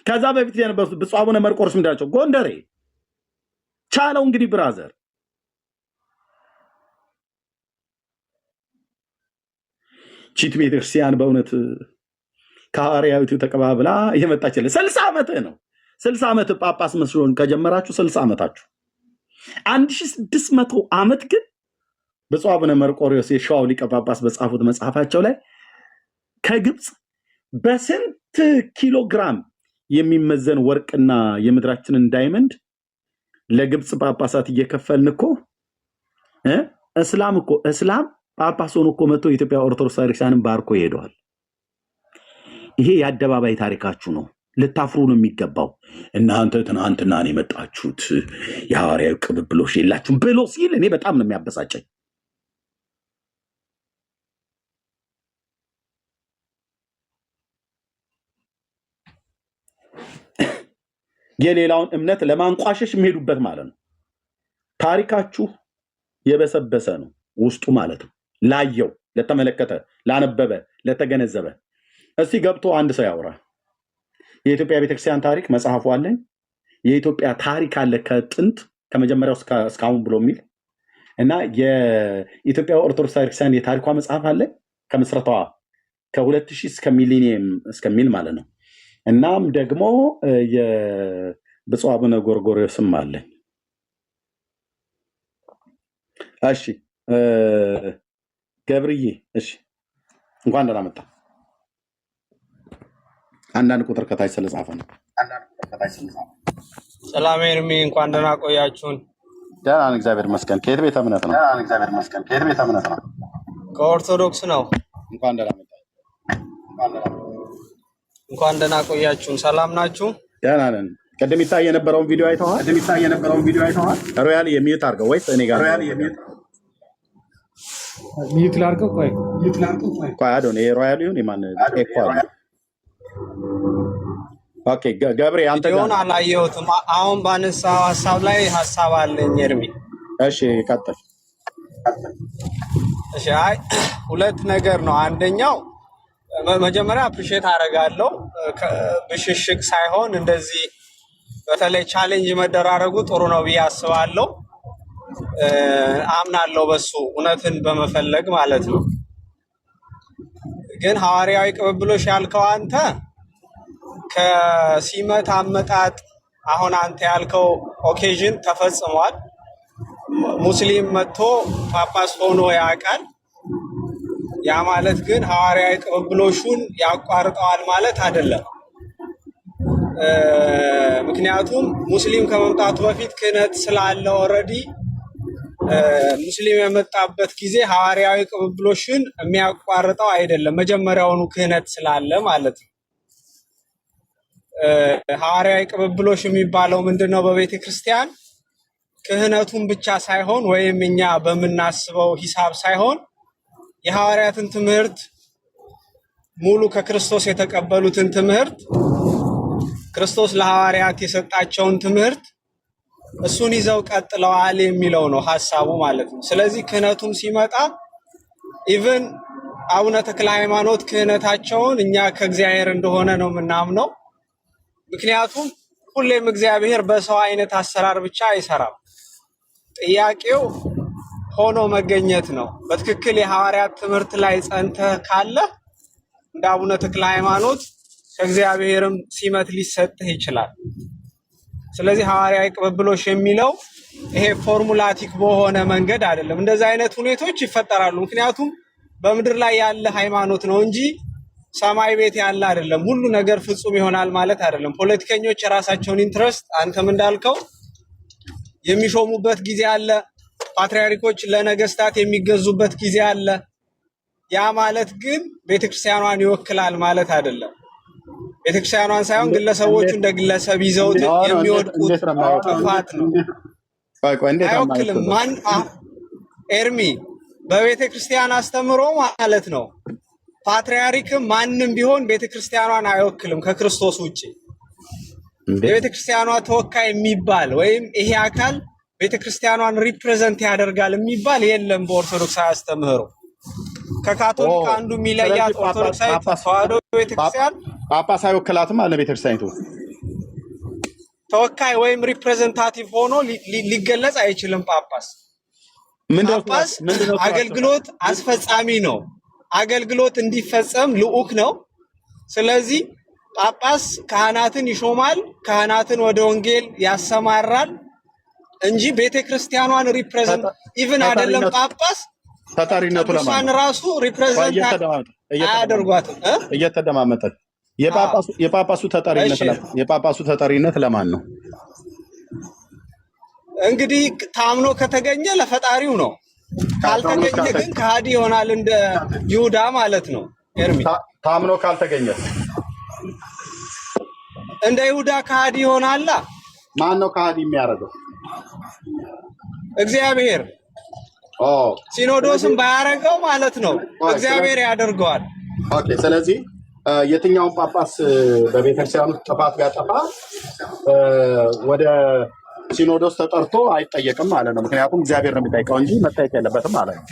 ከዛ በፊት የነበሩት ብፁዕ አቡነ መርቆሬዎስ ምንድን ናቸው? ጎንደሬ። ቻለው እንግዲህ ብራዘር። ቺት ቤተክርስቲያን በእውነት ከሐዋርያዊቱ ተቀባብላ የመጣችልህ 60 ዓመትህ ነው። 60 ዓመት ጳጳስ መስሎን ከጀመራችሁ 60 ዓመታችሁ። 1600 ዓመት ግን ብፁዕ አቡነ መርቆሬዎስ የሸዋው ሊቀ ጳጳስ በጻፉት መጽሐፋቸው ላይ ከግብፅ በስንት ኪሎ ግራም የሚመዘን ወርቅና የምድራችንን ዳይመንድ ለግብፅ ጳጳሳት እየከፈልን እኮ እስላም ጳጳስ ሆኖ እኮ መጥቶ የኢትዮጵያ ኦርቶዶክስ ቤተክርስቲያንን ባርኮ ይሄደዋል። ይሄ የአደባባይ ታሪካችሁ ነው። ልታፍሩ ነው የሚገባው። እናንተ ትናንትና ነው የመጣችሁት፣ የሐዋርያዊ ቅብብሎሽ የላችሁም ብሎ ሲል እኔ በጣም ነው የሚያበሳጨኝ። የሌላውን እምነት ለማንቋሸሽ የሚሄዱበት ማለት ነው። ታሪካችሁ የበሰበሰ ነው ውስጡ ማለት ነው። ላየው፣ ለተመለከተ፣ ላነበበ፣ ለተገነዘበ እስቲ ገብቶ አንድ ሰው ያውራ። የኢትዮጵያ ቤተክርስቲያን ታሪክ መጽሐፉ አለኝ። የኢትዮጵያ ታሪክ አለ ከጥንት ከመጀመሪያው እስካሁን ብሎ የሚል እና የኢትዮጵያ ኦርቶዶክስ ቤተክርስቲያን የታሪኳ መጽሐፍ አለ ከምስረታዋ ከ2000 እስከ ሚሊኒየም እስከሚል ማለት ነው። እናም ደግሞ የብፁዕ አቡነ ጎርጎርዮስም አለኝ። እሺ ገብርዬ፣ እሺ እንኳን ደህና መጣ። አንዳንድ ቁጥር ከታች ስለጻፈ ነው። ሰላም ኤርሚ፣ እንኳን ደህና ቆያችሁን። ደህና ነን እግዚአብሔር ይመስገን። ከየት ቤተ እምነት ነው? ከኦርቶዶክስ ነው። እንኳን ደህና መጣ። እንኳን ደህና ቆያችሁን። ሰላም ናችሁ? ደህና ነን። ቅድም ይታይ የነበረውን ቪዲዮ አይተዋል? ሮያል የሚዩት አድርገው ወይስ እኔ ጋር ሚዩት ላድርገው? ቆይ አዶን ይሄ ሮያል ይሁን የማን ኤኮ አለ? ኦኬ ገብሬ አንተ ቪዲዮውን አላየሁትም። አሁን ባነሳው ሀሳብ ላይ ሀሳብ አለኝ ኤርሚ። እሺ ቀጥል። እሺ አይ ሁለት ነገር ነው። አንደኛው መጀመሪያ አፕሪሼት አደርጋለሁ ብሽሽቅ ሳይሆን እንደዚህ በተለይ ቻሌንጅ መደራረጉ ጥሩ ነው ብዬ አስባለሁ። አምናለሁ በሱ እውነትን በመፈለግ ማለት ነው። ግን ሐዋርያዊ ቅብብሎሽ ያልከው አንተ ከሲመት አመጣጥ አሁን አንተ ያልከው ኦኬዥን ተፈጽሟል። ሙስሊም መጥቶ ጳጳስ ሆኖ ያውቃል። ያ ማለት ግን ሐዋርያዊ ቅብብሎሹን ያቋርጠዋል ማለት አይደለም። ምክንያቱም ሙስሊም ከመምጣቱ በፊት ክህነት ስላለ ኦልሬዲ ሙስሊም የመጣበት ጊዜ ሐዋርያዊ ቅብብሎሽን የሚያቋርጠው አይደለም። መጀመሪያውኑ ክህነት ስላለ ማለት ነው። ሐዋርያዊ ቅብብሎሽ የሚባለው ምንድነው? በቤተ ክርስቲያን ክህነቱን ብቻ ሳይሆን ወይም እኛ በምናስበው ሂሳብ ሳይሆን የሐዋርያትን ትምህርት ሙሉ ከክርስቶስ የተቀበሉትን ትምህርት ክርስቶስ ለሐዋርያት የሰጣቸውን ትምህርት እሱን ይዘው ቀጥለዋል የሚለው ነው ሐሳቡ ማለት ነው። ስለዚህ ክህነቱም ሲመጣ ኢቭን አቡነ ተክለ ሃይማኖት ክህነታቸውን እኛ ከእግዚአብሔር እንደሆነ ነው የምናምነው። ምክንያቱም ሁሌም እግዚአብሔር በሰው አይነት አሰራር ብቻ አይሰራም። ጥያቄው ሆኖ መገኘት ነው። በትክክል የሐዋርያት ትምህርት ላይ ጸንተህ ካለ እንደ አቡነ ተክለ ሃይማኖት ከእግዚአብሔርም ሲመት ሊሰጥህ ይችላል። ስለዚህ ሐዋርያዊ ቅብብሎሽ የሚለው ይሄ ፎርሙላቲክ በሆነ መንገድ አይደለም። እንደዚህ አይነት ሁኔታዎች ይፈጠራሉ። ምክንያቱም በምድር ላይ ያለ ሃይማኖት ነው እንጂ ሰማይ ቤት ያለ አይደለም። ሁሉ ነገር ፍጹም ይሆናል ማለት አይደለም። ፖለቲከኞች የራሳቸውን ኢንትረስት አንተም እንዳልከው የሚሾሙበት ጊዜ አለ። ፓትርያርኮች ለነገስታት የሚገዙበት ጊዜ አለ። ያ ማለት ግን ቤተክርስቲያኗን ይወክላል ማለት አይደለም። ቤተክርስቲያኗን ሳይሆን ግለሰቦቹ እንደ ግለሰብ ይዘውት የሚወድቁት ጥፋት ነው። አይወክልም። ማን ኤርሚ በቤተክርስቲያን አስተምሮ ማለት ነው። ፓትርያርክም ማንም ቢሆን ቤተክርስቲያኗን አይወክልም ከክርስቶስ ውጪ። የቤተክርስቲያኗ ተወካይ የሚባል ወይም ይሄ አካል ቤተክርስቲያኗን ሪፕሬዘንት ያደርጋል የሚባል የለም በኦርቶዶክሳዊ አስተምህሮ። ከካቶሊክ አንዱ የሚለያት ኦርቶዶክሳዊ ተዋሕዶ ቤተክርስቲያን ጳጳስ አይወክላትም አለ ቤተክርስቲያኒቱ። ተወካይ ወይም ሪፕሬዘንታቲቭ ሆኖ ሊገለጽ አይችልም። ጳጳስ አገልግሎት አስፈጻሚ ነው። አገልግሎት እንዲፈጸም ልዑክ ነው። ስለዚህ ጳጳስ ካህናትን ይሾማል፣ ካህናትን ወደ ወንጌል ያሰማራል እንጂ ቤተክርስቲያኗን ሪፕሬዘንት ኢቭን አይደለም ጳጳስ ተጠሪነቱ ለማን ራሱ ሪፕሬዘንት አያደርጓትም። እየተደማመጠ የጳጳሱ ተጠሪነት ለማን ነው? እንግዲህ ታምኖ ከተገኘ ለፈጣሪው ነው። ካልተገኘ ግን ከሃዲ ይሆናል፣ እንደ ይሁዳ ማለት ነው። ኤርሚ ታምኖ ካልተገኘ እንደ ይሁዳ ከሃዲ ይሆናል። ማን ነው ከሃዲ የሚያደርገው? እግዚአብሔር። ሲኖዶስም ባያደርገው ማለት ነው እግዚአብሔር ያደርገዋል። ኦኬ። ስለዚህ የትኛውን ጳጳስ በቤተክርስቲያን ውስጥ ጥፋት ቢያጠፋ ወደ ሲኖዶስ ተጠርቶ አይጠየቅም ማለት ነው። ምክንያቱም እግዚአብሔር ነው የሚጠይቀው እንጂ መጠየቅ የለበትም ማለት ነው።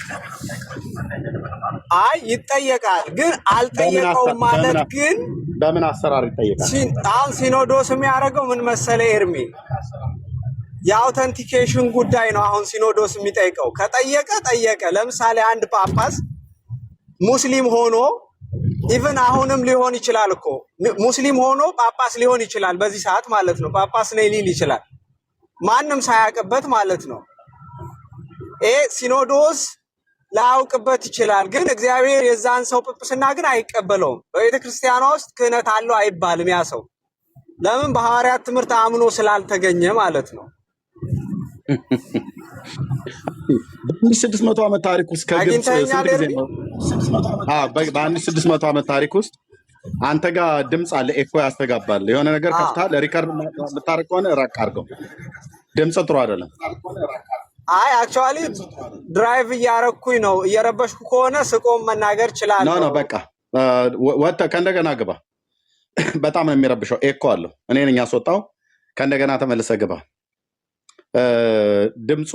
አይ ይጠየቃል፣ ግን አልጠየቀውም ማለት ግን በምን አሰራር ይጠየቃል? አሁን ሲኖዶስ የሚያደርገው ምን መሰለ ኤርሚ፣ የአውተንቲኬሽን ጉዳይ ነው። አሁን ሲኖዶስ የሚጠይቀው ከጠየቀ ጠየቀ። ለምሳሌ አንድ ጳጳስ ሙስሊም ሆኖ ኢቭን አሁንም ሊሆን ይችላል እኮ ሙስሊም ሆኖ ጳጳስ ሊሆን ይችላል በዚህ ሰዓት ማለት ነው። ጳጳስ ነኝ ሊል ይችላል ማንም ሳያውቅበት ማለት ነው። ሲኖዶስ ላያውቅበት ይችላል፣ ግን እግዚአብሔር የዛን ሰው ጵጵስና ግን አይቀበለውም። በቤተ ክርስቲያኗ ውስጥ ክህነት አለው አይባልም። ያ ሰው ለምን? በሐዋርያት ትምህርት አምኖ ስላልተገኘ ማለት ነው። በ1600 ዓመት ታሪክ ውስጥ ከግብፅ ስንት ጊዜ ነው? በ1600 ዓመት ታሪክ ውስጥ አንተ ጋር ድምፅ አለ፣ ኤኮ ያስተጋባል። የሆነ ነገር ከፍታል፣ ሪከርድ የምታረግ ከሆነ ራቅ አድርገው። ድምፅ ጥሩ አይደለም። አይ አክቹአሊ ድራይቭ እያረኩኝ ነው። እየረበሽኩ ከሆነ ስቆም መናገር እችላለሁ። ኖ በቃ ወጥተህ ከእንደገና ግባ። በጣም ነው የሚረብሸው፣ ኤኮ አለው። እኔ ነኝ ያስወጣው። ከእንደገና ተመልሰህ ግባ። ድምፁ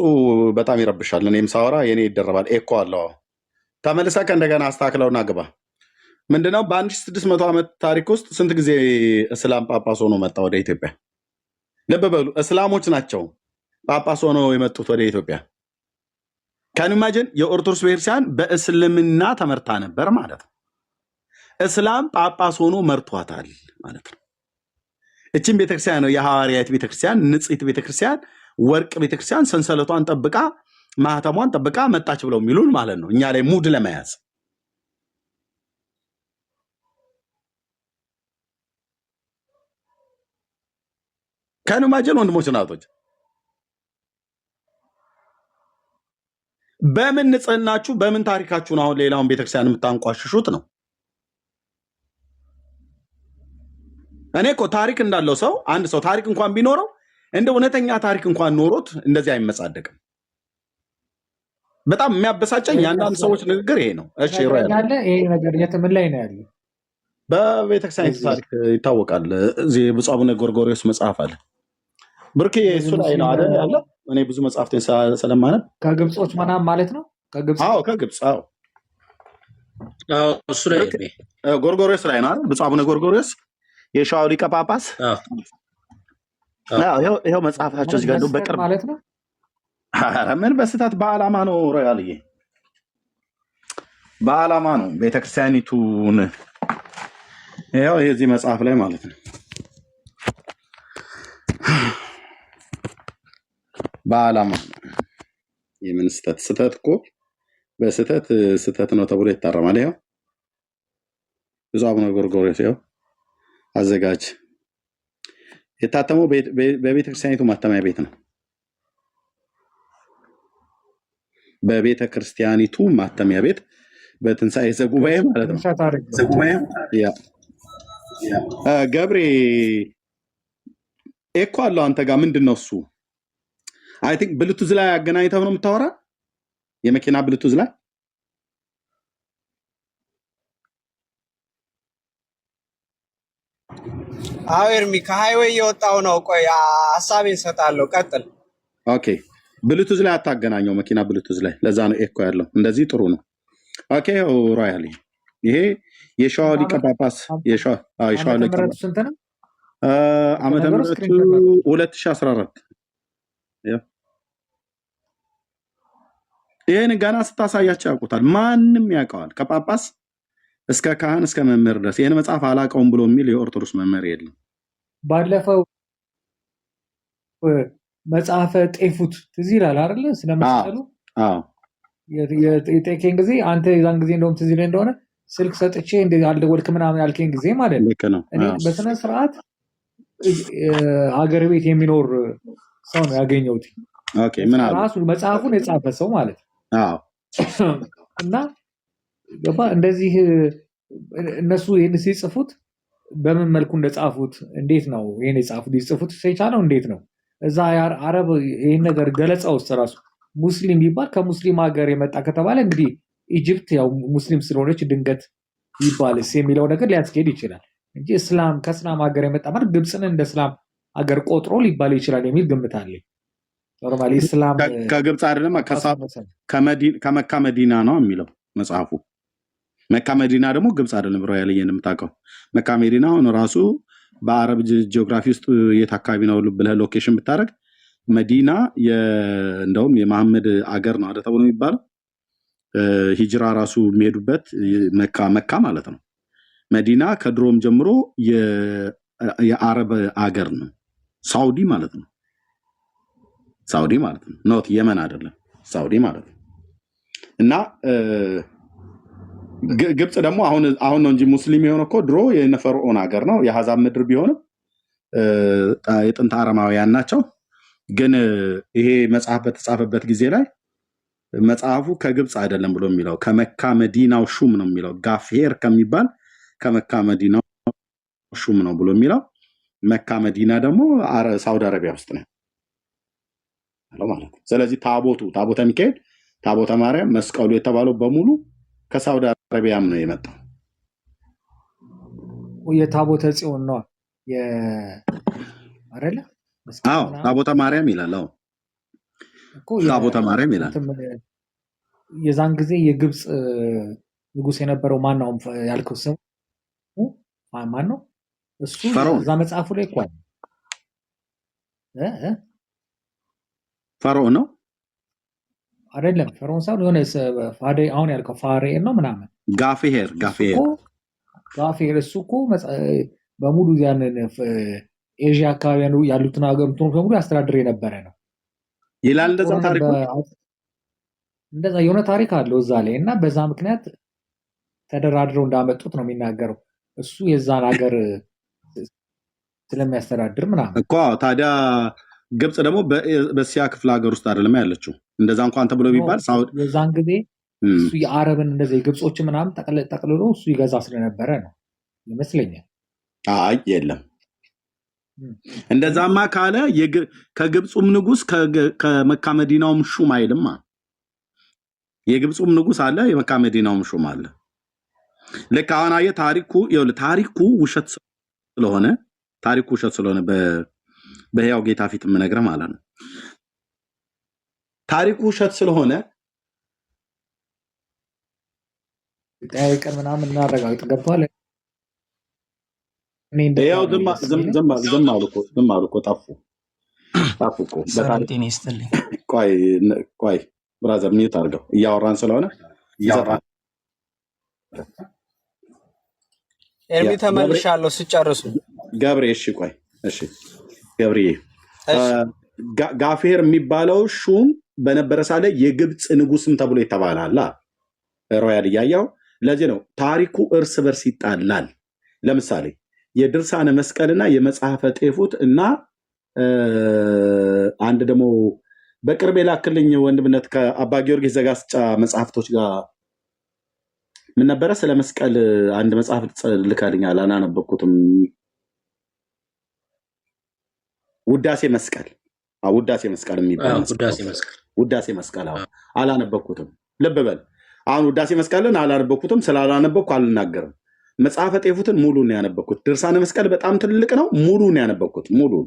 በጣም ይረብሻል። እኔም ሳወራ የኔ ይደረባል፣ ኤኮ አለው። ተመልሰህ ከእንደገና አስተካክለውና ግባ። ምንድነው በ1600 ዓመት ታሪክ ውስጥ ስንት ጊዜ እስላም ጳጳስ ሆኖ መጣ ወደ ኢትዮጵያ? ልብ በሉ፣ እስላሞች ናቸው ጳጳስ ሆኖ የመጡት ወደ ኢትዮጵያ። ከንማጀን የኦርቶዶክስ ቤተክርስቲያን በእስልምና ተመርታ ነበር ማለት ነው። እስላም ጳጳስ ሆኖ መርቷታል ማለት ነው። እቺን ቤተክርስቲያን ነው የሐዋርያት ቤተክርስቲያን፣ ንጽሕት ቤተክርስቲያን፣ ወርቅ ቤተክርስቲያን ሰንሰለቷን ጠብቃ ማህተሟን ጠብቃ መጣች ብለው የሚሉን ማለት ነው፣ እኛ ላይ ሙድ ለመያዝ። ከንማጀን ወንድሞች ናቶች በምን ንጽህናችሁ በምን ታሪካችሁን አሁን ሌላውን ቤተክርስቲያን የምታንቋሽሹት ነው? እኔ እኮ ታሪክ እንዳለው ሰው አንድ ሰው ታሪክ እንኳን ቢኖረው እንደ እውነተኛ ታሪክ እንኳን ኖሮት እንደዚህ አይመጻደቅም። በጣም የሚያበሳጨኝ የአንዳንድ ሰዎች ንግግር ይሄ ነው። እሺ ይሄ ነገር የትም ላይ ነው ያለው በቤተክርስቲያን ታሪክ ይታወቃል። እዚህ ብፁዕ አቡነ ጎርጎርዮስ መጽሐፍ አለ። ብርክ እሱ ላይ ነው አይደል ያለው? እኔ ብዙ መጽሐፍትን ስለማነብ ከግብጾች ምናምን ማለት ነው። ከግብጽ ከግብጽ እሱ ላይ ጎርጎርዮስ ላይ ነው አይደል? ብፁዕ አቡነ ጎርጎርዮስ የሸዋው ሊቀ ጳጳስ። ይኸው መጽሐፋቸው እዚህ ጋር ነው። በቅርብ ማለት ነው። ምን በስህተት በዓላማ ነው ሮያልዬ፣ በዓላማ ነው ቤተክርስቲያኒቱን። ይኸው የዚህ መጽሐፍ ላይ ማለት ነው በዓላማ ነው። የምን ስህተት እኮ በስህተት ስህተት ነው ተብሎ ይታረማል። ይኸው ብፁዕ አቡነ ጎርጎርዮስ ይኸው አዘጋጅ። የታተመው በቤተክርስቲያኒቱ ማተሚያ ቤት ነው። በቤተ ክርስቲያኒቱ ማተሚያ ቤት በትንሣኤ ዘጉባኤ ማለት ነው። ዘጉባኤ ገብሬ ኤኮ አለው አንተ ጋር ምንድን ነው እሱ? አይ ቲንክ ብሉቱዝ ላይ አገናኝተው ነው የምታወራ፣ የመኪና ብሉቱዝ ላይ። አዎ ኤርሚ ከሃይዌይ የወጣው ነው። ቆይ ሀሳቤን እሰጣለሁ፣ ቀጥል። ኦኬ ብሉቱዝ ላይ አታገናኘው፣ መኪና ብሉቱዝ ላይ። ለዛ ነው ኤኮ ያለው። እንደዚህ ጥሩ ነው። ኦኬ ሮያል ይሄ የሸዋ ሊቀ ጳጳስ የሸዋ ሊቀ ጳጳስ ዓመተ ምሕረቱ 2014 ይሄን ገና ስታሳያቸው ያውቁታል። ማንም ያውቀዋል፣ ከጳጳስ እስከ ካህን እስከ መምህር ድረስ። ይሄን መጽሐፍ አላውቀውም ብሎ የሚል የኦርቶዶክስ መምህር የለም። ባለፈው መጽሐፈ ጤፉት ትዝ ይላል አይደለ? ስለመስቀሉ የጠየቀኝ ጊዜ አንተ የዛን ጊዜ እንደውም ትዝ ይለኝ እንደሆነ ስልክ ሰጥቼ አልደወልክ ምናምን ያልከኝ ጊዜ ማለት ነው። እኔ በስነ ስርዓት ሀገር ቤት የሚኖር ሰው ነው ያገኘሁት። ራሱ መጽሐፉን የጻፈ ሰው ማለት ነው። እና ገባ እንደዚህ እነሱ ይህን ሲጽፉት በምን መልኩ እንደጻፉት እንዴት ነው ይህን የጻፉት? ይጽፉት የቻለው እንዴት ነው? እዛ አረብ ይህን ነገር ገለጻ ውስጥ ራሱ ሙስሊም ቢባል ከሙስሊም ሀገር የመጣ ከተባለ እንግዲህ ኢጅፕት ያው ሙስሊም ስለሆነች ድንገት ይባልስ የሚለው ነገር ሊያስኬድ ይችላል እንጂ እስላም ከእስላም ሀገር የመጣ ማለት ግብፅን እንደ እስላም ሀገር ቆጥሮ ሊባል ይችላል የሚል ግምት አለኝ። ኖርማሊ እስላም ከግብፅ አይደለም ከመካ መዲና ነው የሚለው መጽሐፉ። መካ መዲና ደግሞ ግብፅ አይደለም። ሮያል እንደምታውቀው መካ መዲና አሁን ራሱ በአረብ ጂኦግራፊ ውስጥ የት አካባቢ ነው ብለህ ሎኬሽን ብታደርግ መዲና እንደውም የመሐመድ አገር ነው አይደል ተብሎ የሚባለው። ሂጅራ ራሱ የሚሄዱበት መካ ማለት ነው። መዲና ከድሮም ጀምሮ የአረብ አገር ነው። ሳውዲ ማለት ነው። ሳውዲ ማለት ነው። ኖት የመን አይደለም፣ ሳውዲ ማለት ነው። እና ግብፅ ደግሞ አሁን ነው እንጂ ሙስሊም የሆነ እኮ ድሮ የነፈርዖን ሀገር ነው። የአሕዛብ ምድር ቢሆንም የጥንት አረማውያን ናቸው። ግን ይሄ መጽሐፍ በተጻፈበት ጊዜ ላይ መጽሐፉ ከግብፅ አይደለም ብሎ የሚለው ከመካ መዲናው ሹም ነው የሚለው። ጋፌር ከሚባል ከመካ መዲናው ሹም ነው ብሎ የሚለው። መካ መዲና ደግሞ ሳውዲ አረቢያ ውስጥ ነው ማለት ነው። ስለዚህ ታቦተ ሚካኤል፣ ታቦተ ማርያም፣ መስቀሉ የተባለው በሙሉ ከሳውዲ አረቢያም ነው የመጣው። የታቦተ ጽዮን ነው አይደለ? አዎ ታቦተ ማርያም ይላል። አዎ ታቦተ ማርያም ይላል። የዛን ጊዜ የግብፅ ንጉስ የነበረው ማነው ያልከው ስሙ ማን ነው? እሱ እዛ መጽሐፉ ላይ እኮ ፈርዖን ነው አይደለም? ፈርዖን ሳይሆን የሆነ አሁን ያልከው ፋሬን ነው ምናምን ጋፌር እሱ እኮ በሙሉ ያንን ኤዥያ አካባቢ ያሉትን ሀገሮችን በሙሉ ያስተዳድር የነበረ ነው ይላል። እንደዛ የሆነ ታሪክ አለው እዛ ላይ እና በዛ ምክንያት ተደራድረው እንዳመጡት ነው የሚናገረው። እሱ የዛን ሀገር ስለሚያስተዳድር ምናምን እኮ። ታዲያ ግብፅ ደግሞ በእስያ ክፍለ ሀገር ውስጥ አይደለም ያለችው። እንደዛ እንኳን ተብሎ ቢባል የዛን ጊዜ እሱ የአረብን እንደዚህ የግብጾች ምናምን ጠቅልሎ እሱ ይገዛ ስለነበረ ነው ይመስለኛል። አይ የለም እንደዛማ ካለ ከግብፁም ንጉስ ከመካ መዲናውም ሹም አይልማ። የግብፁም ንጉስ አለ፣ የመካ መዲናውም ሹም አለ። ልክ አሁን አየህ ታሪኩ ውሸት ስለሆነ በሕያው ጌታ ፊት የምነግርህ ማለት ነው። ታሪኩ ውሸት ስለሆነ ጠያይቀን ምናምን እናረጋግጥ ገብቷል። እኔ ያው ዝም አሉ እኮ ጠፉ እኮ ሰላም ጤና ይስጥልኝ። ቆይ ብራዘር ሚዩት አድርገው እያወራን ስለሆነ ኤርሚ ተመልሻለሁ ስጨርሱ ገብሬ እሺ ገብሬ ጋፌር የሚባለው ሹም በነበረ ሳለ የግብፅ ንጉስም ተብሎ ይተባላል ሮያል እያያው። ለዚህ ነው ታሪኩ እርስ በርስ ይጣላል። ለምሳሌ የድርሳነ መስቀልና የመጽሐፈ ጤፉት እና አንድ ደግሞ በቅርብ የላክልኝ ወንድምነት ከአባ ጊዮርጊስ ዘጋስጫ መጽሐፍቶች ጋር ምን ነበረ ስለ መስቀል አንድ መጽሐፍ ልካልኛል፣ አላነበብኩትም። ውዳሴ መስቀል የሚባል ውዳሴ መስቀል አላነበብኩትም። ልብ በል አሁን ውዳሴ መስቀልን አላነበብኩትም። ስላላነበብኩ አልናገርም። መጽሐፈ ጤፉትን ሙሉን ያነበብኩት። ድርሳነ መስቀል በጣም ትልቅ ነው። ሙሉን ያነበብኩት ሙሉን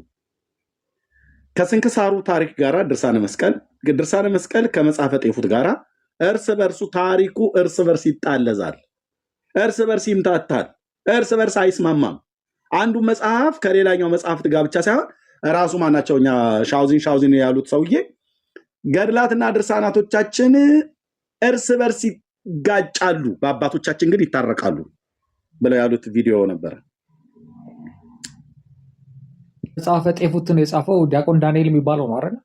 ከስንክሳሩ ታሪክ ጋራ ድርሳነ መስቀል ከመጽሐፈ ጤፉት ጋራ እርስ በርሱ ታሪኩ እርስ በርስ ይጣለዛል፣ እርስ በርስ ይምታታል፣ እርስ በርስ አይስማማም። አንዱ መጽሐፍ ከሌላኛው መጽሐፍት ጋር ብቻ ሳይሆን ራሱ ማናቸው እኛ ሻውዚን ያሉት ሰውዬ ገድላትና ድርሳናቶቻችን እርስ በርስ ይጋጫሉ፣ በአባቶቻችን ግን ይታረቃሉ ብለው ያሉት ቪዲዮ ነበረ። መጽሐፈ ጤፉትን የጻፈው ዲያቆን ዳንኤል የሚባለው ነው አይደል?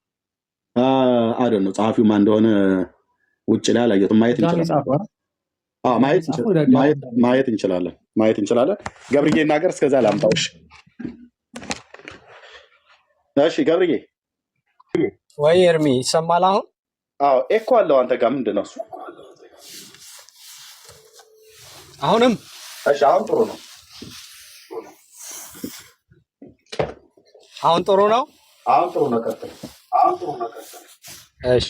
አይደል ነው። ጸሐፊው ማን እንደሆነ ውጭ ላይ አላየሁትም። ማየት እንችላለን። ገብርዬ እናገር፣ እስከዛ ላምጣውሽ። እሺ ገብርዬ። ወይ ኤርሚ ይሰማል አሁን? አዎ ኤኮ አለው አንተ ጋር ምንድን ነው እሱ? አሁንም? እሺ አሁን ጥሩ ነው። አሁን ጥሩ ነው። ቀጥል። እሺ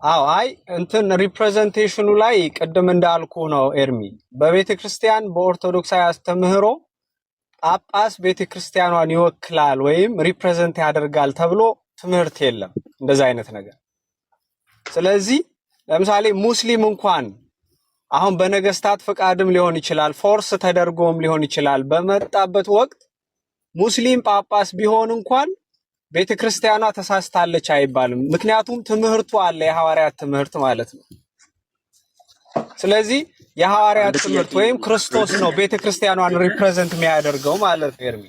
አዎ፣ አይ እንትን ሪፕሬዘንቴሽኑ ላይ ቅድም እንዳልኩ ነው ኤርሚ። በቤተክርስቲያን በኦርቶዶክሳዊ አስተምህሮ ጳጳስ ቤተክርስቲያኗን ይወክላል ወይም ሪፕሬዘንት ያደርጋል ተብሎ ትምህርት የለም፣ እንደዛ አይነት ነገር። ስለዚህ ለምሳሌ ሙስሊም እንኳን አሁን በነገስታት ፍቃድም ሊሆን ይችላል፣ ፎርስ ተደርጎም ሊሆን ይችላል፣ በመጣበት ወቅት ሙስሊም ጳጳስ ቢሆን እንኳን ቤተክርስቲያኗ ተሳስታለች አይባልም። ምክንያቱም ትምህርቱ አለ፣ የሐዋርያት ትምህርት ማለት ነው። ስለዚህ የሐዋርያት ትምህርት ወይም ክርስቶስ ነው ቤተክርስቲያኗን ሪፕሬዘንት የሚያደርገው ማለት ነው። ኤርሚ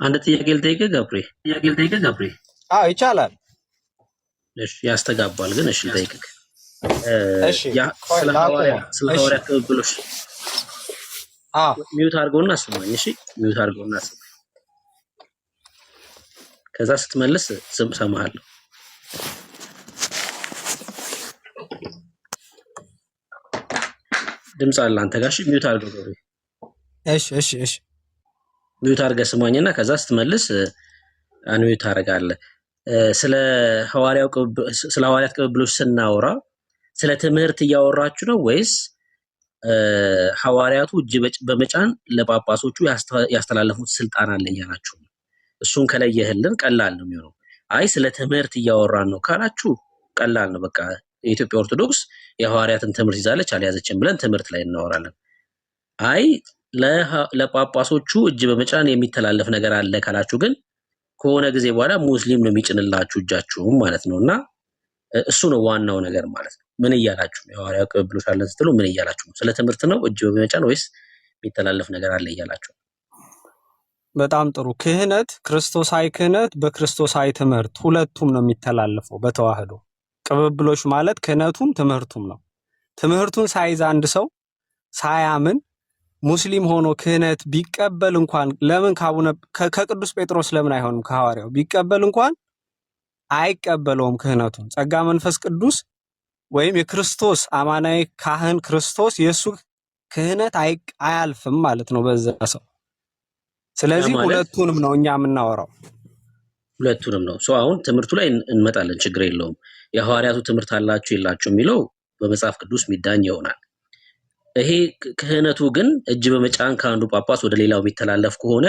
አንድ ጥያቄ ልጠይቅህ ገብሬ? አዎ ይቻላል። እሺ ያስተጋባል ግን። እሺ ልጠይቅህ። እሺ ስለ ሐዋርያት ቅብብሎሽ ሚዩት አድርገውና ስማኝ። እሺ ሚዩት አድርገውና ስማኝ። ከዛ ስትመልስ ሰማሃለሁ። ድምፅ አለ አንተ ጋር። እሺ ሚዩት አድርገው። እሺ ሚዩት አድርገህ ስማኝና ከዛ ስትመልስ አንሚዩት ታደርጋለህ። ስለ ሐዋርያት ቅብብሎች ስናወራ ስለ ትምህርት እያወራችሁ ነው ወይስ ሐዋርያቱ እጅ በመጫን ለጳጳሶቹ ያስተላለፉት ስልጣን አለ እያላችሁ ነው? እሱን ከለየህልን ቀላል ነው የሚሆነው። አይ ስለ ትምህርት እያወራን ነው ካላችሁ ቀላል ነው። በቃ የኢትዮጵያ ኦርቶዶክስ የሐዋርያትን ትምህርት ይዛለች አልያዘችም ብለን ትምህርት ላይ እናወራለን። አይ ለጳጳሶቹ እጅ በመጫን የሚተላለፍ ነገር አለ ካላችሁ ግን ከሆነ ጊዜ በኋላ ሙስሊም ነው የሚጭንላችሁ እጃችሁም ማለት ነው። እና እሱ ነው ዋናው ነገር ማለት ነው። ምን እያላችሁ ነው? የሐዋርያት ቅብብሎች አለን ስትሉ ምን እያላችሁ ነው? ስለ ትምህርት ነው እጅ በመጫን ወይስ የሚተላለፍ ነገር አለ እያላችሁ? በጣም ጥሩ። ክህነት፣ ክርስቶሳዊ ክህነት በክርስቶሳዊ ትምህርት ሁለቱም ነው የሚተላለፈው በተዋህዶ። ቅብብሎች ማለት ክህነቱም ትምህርቱም ነው። ትምህርቱን ሳይዝ አንድ ሰው ሳያምን ሙስሊም ሆኖ ክህነት ቢቀበል እንኳን ለምን ከቅዱስ ጴጥሮስ ለምን አይሆንም? ከሐዋርያው ቢቀበል እንኳን አይቀበለውም ክህነቱን። ጸጋ መንፈስ ቅዱስ ወይም የክርስቶስ አማናዊ ካህን ክርስቶስ የሱ ክህነት አያልፍም ማለት ነው በዛ ሰው። ስለዚህ ሁለቱንም ነው እኛ የምናወራው። ሁለቱንም ነው። አሁን ትምህርቱ ላይ እንመጣለን፣ ችግር የለውም። የሐዋርያቱ ትምህርት አላችሁ የላችሁ የሚለው በመጽሐፍ ቅዱስ ሚዳኝ ይሆናል። ይሄ ክህነቱ ግን እጅ በመጫን ከአንዱ ጳጳስ ወደ ሌላው የሚተላለፍ ከሆነ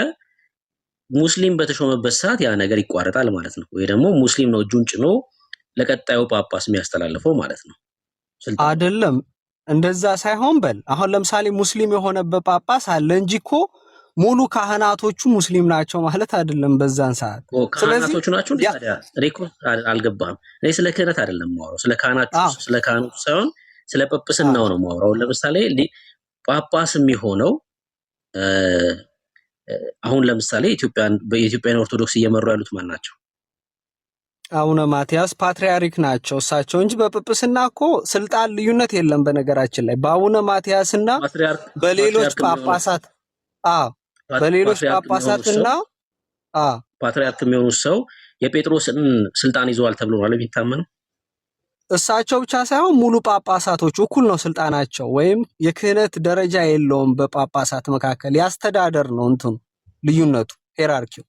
ሙስሊም በተሾመበት ሰዓት ያ ነገር ይቋረጣል ማለት ነው። ወይ ደግሞ ሙስሊም ነው እጁን ጭኖ ለቀጣዩ ጳጳስ የሚያስተላልፈው ማለት ነው ስልጣኑ። አይደለም እንደዛ ሳይሆን በል አሁን ለምሳሌ ሙስሊም የሆነበት ጳጳስ አለ እንጂ እኮ ሙሉ ካህናቶቹ ሙስሊም ናቸው ማለት አይደለም በዛን ሰዓት። ስለዚህ ካህናቶቹ ናቸው እንዴ ታዲያ? እኔ እኮ አልገባህም። እኔ ስለ ክህነት አይደለም የማወራው፣ ስለ ካህናቱ ሳይሆን ስለ ጵጵስናው ነው የማወራው። ለምሳሌ ጳጳስ የሚሆነው አሁን ለምሳሌ የኢትዮጵያን ኦርቶዶክስ እየመሩ ያሉት ማን ናቸው? አቡነ ማትያስ ፓትርያርክ ናቸው እሳቸው እንጂ በጵጵስና እኮ ስልጣን ልዩነት የለም። በነገራችን ላይ በአቡነ ማትያስና በሌሎች ጳጳሳት በሌሎች ጳጳሳትና ፓትርያርክ የሚሆኑ ሰው የጴጥሮስን ስልጣን ይዘዋል ተብሎ ነው የሚታመነው። እሳቸው ብቻ ሳይሆን ሙሉ ጳጳሳቶች እኩል ነው ስልጣናቸው፣ ወይም የክህነት ደረጃ የለውም በጳጳሳት መካከል። ያስተዳደር ነው እንትኑ ልዩነቱ ሄራርኪው።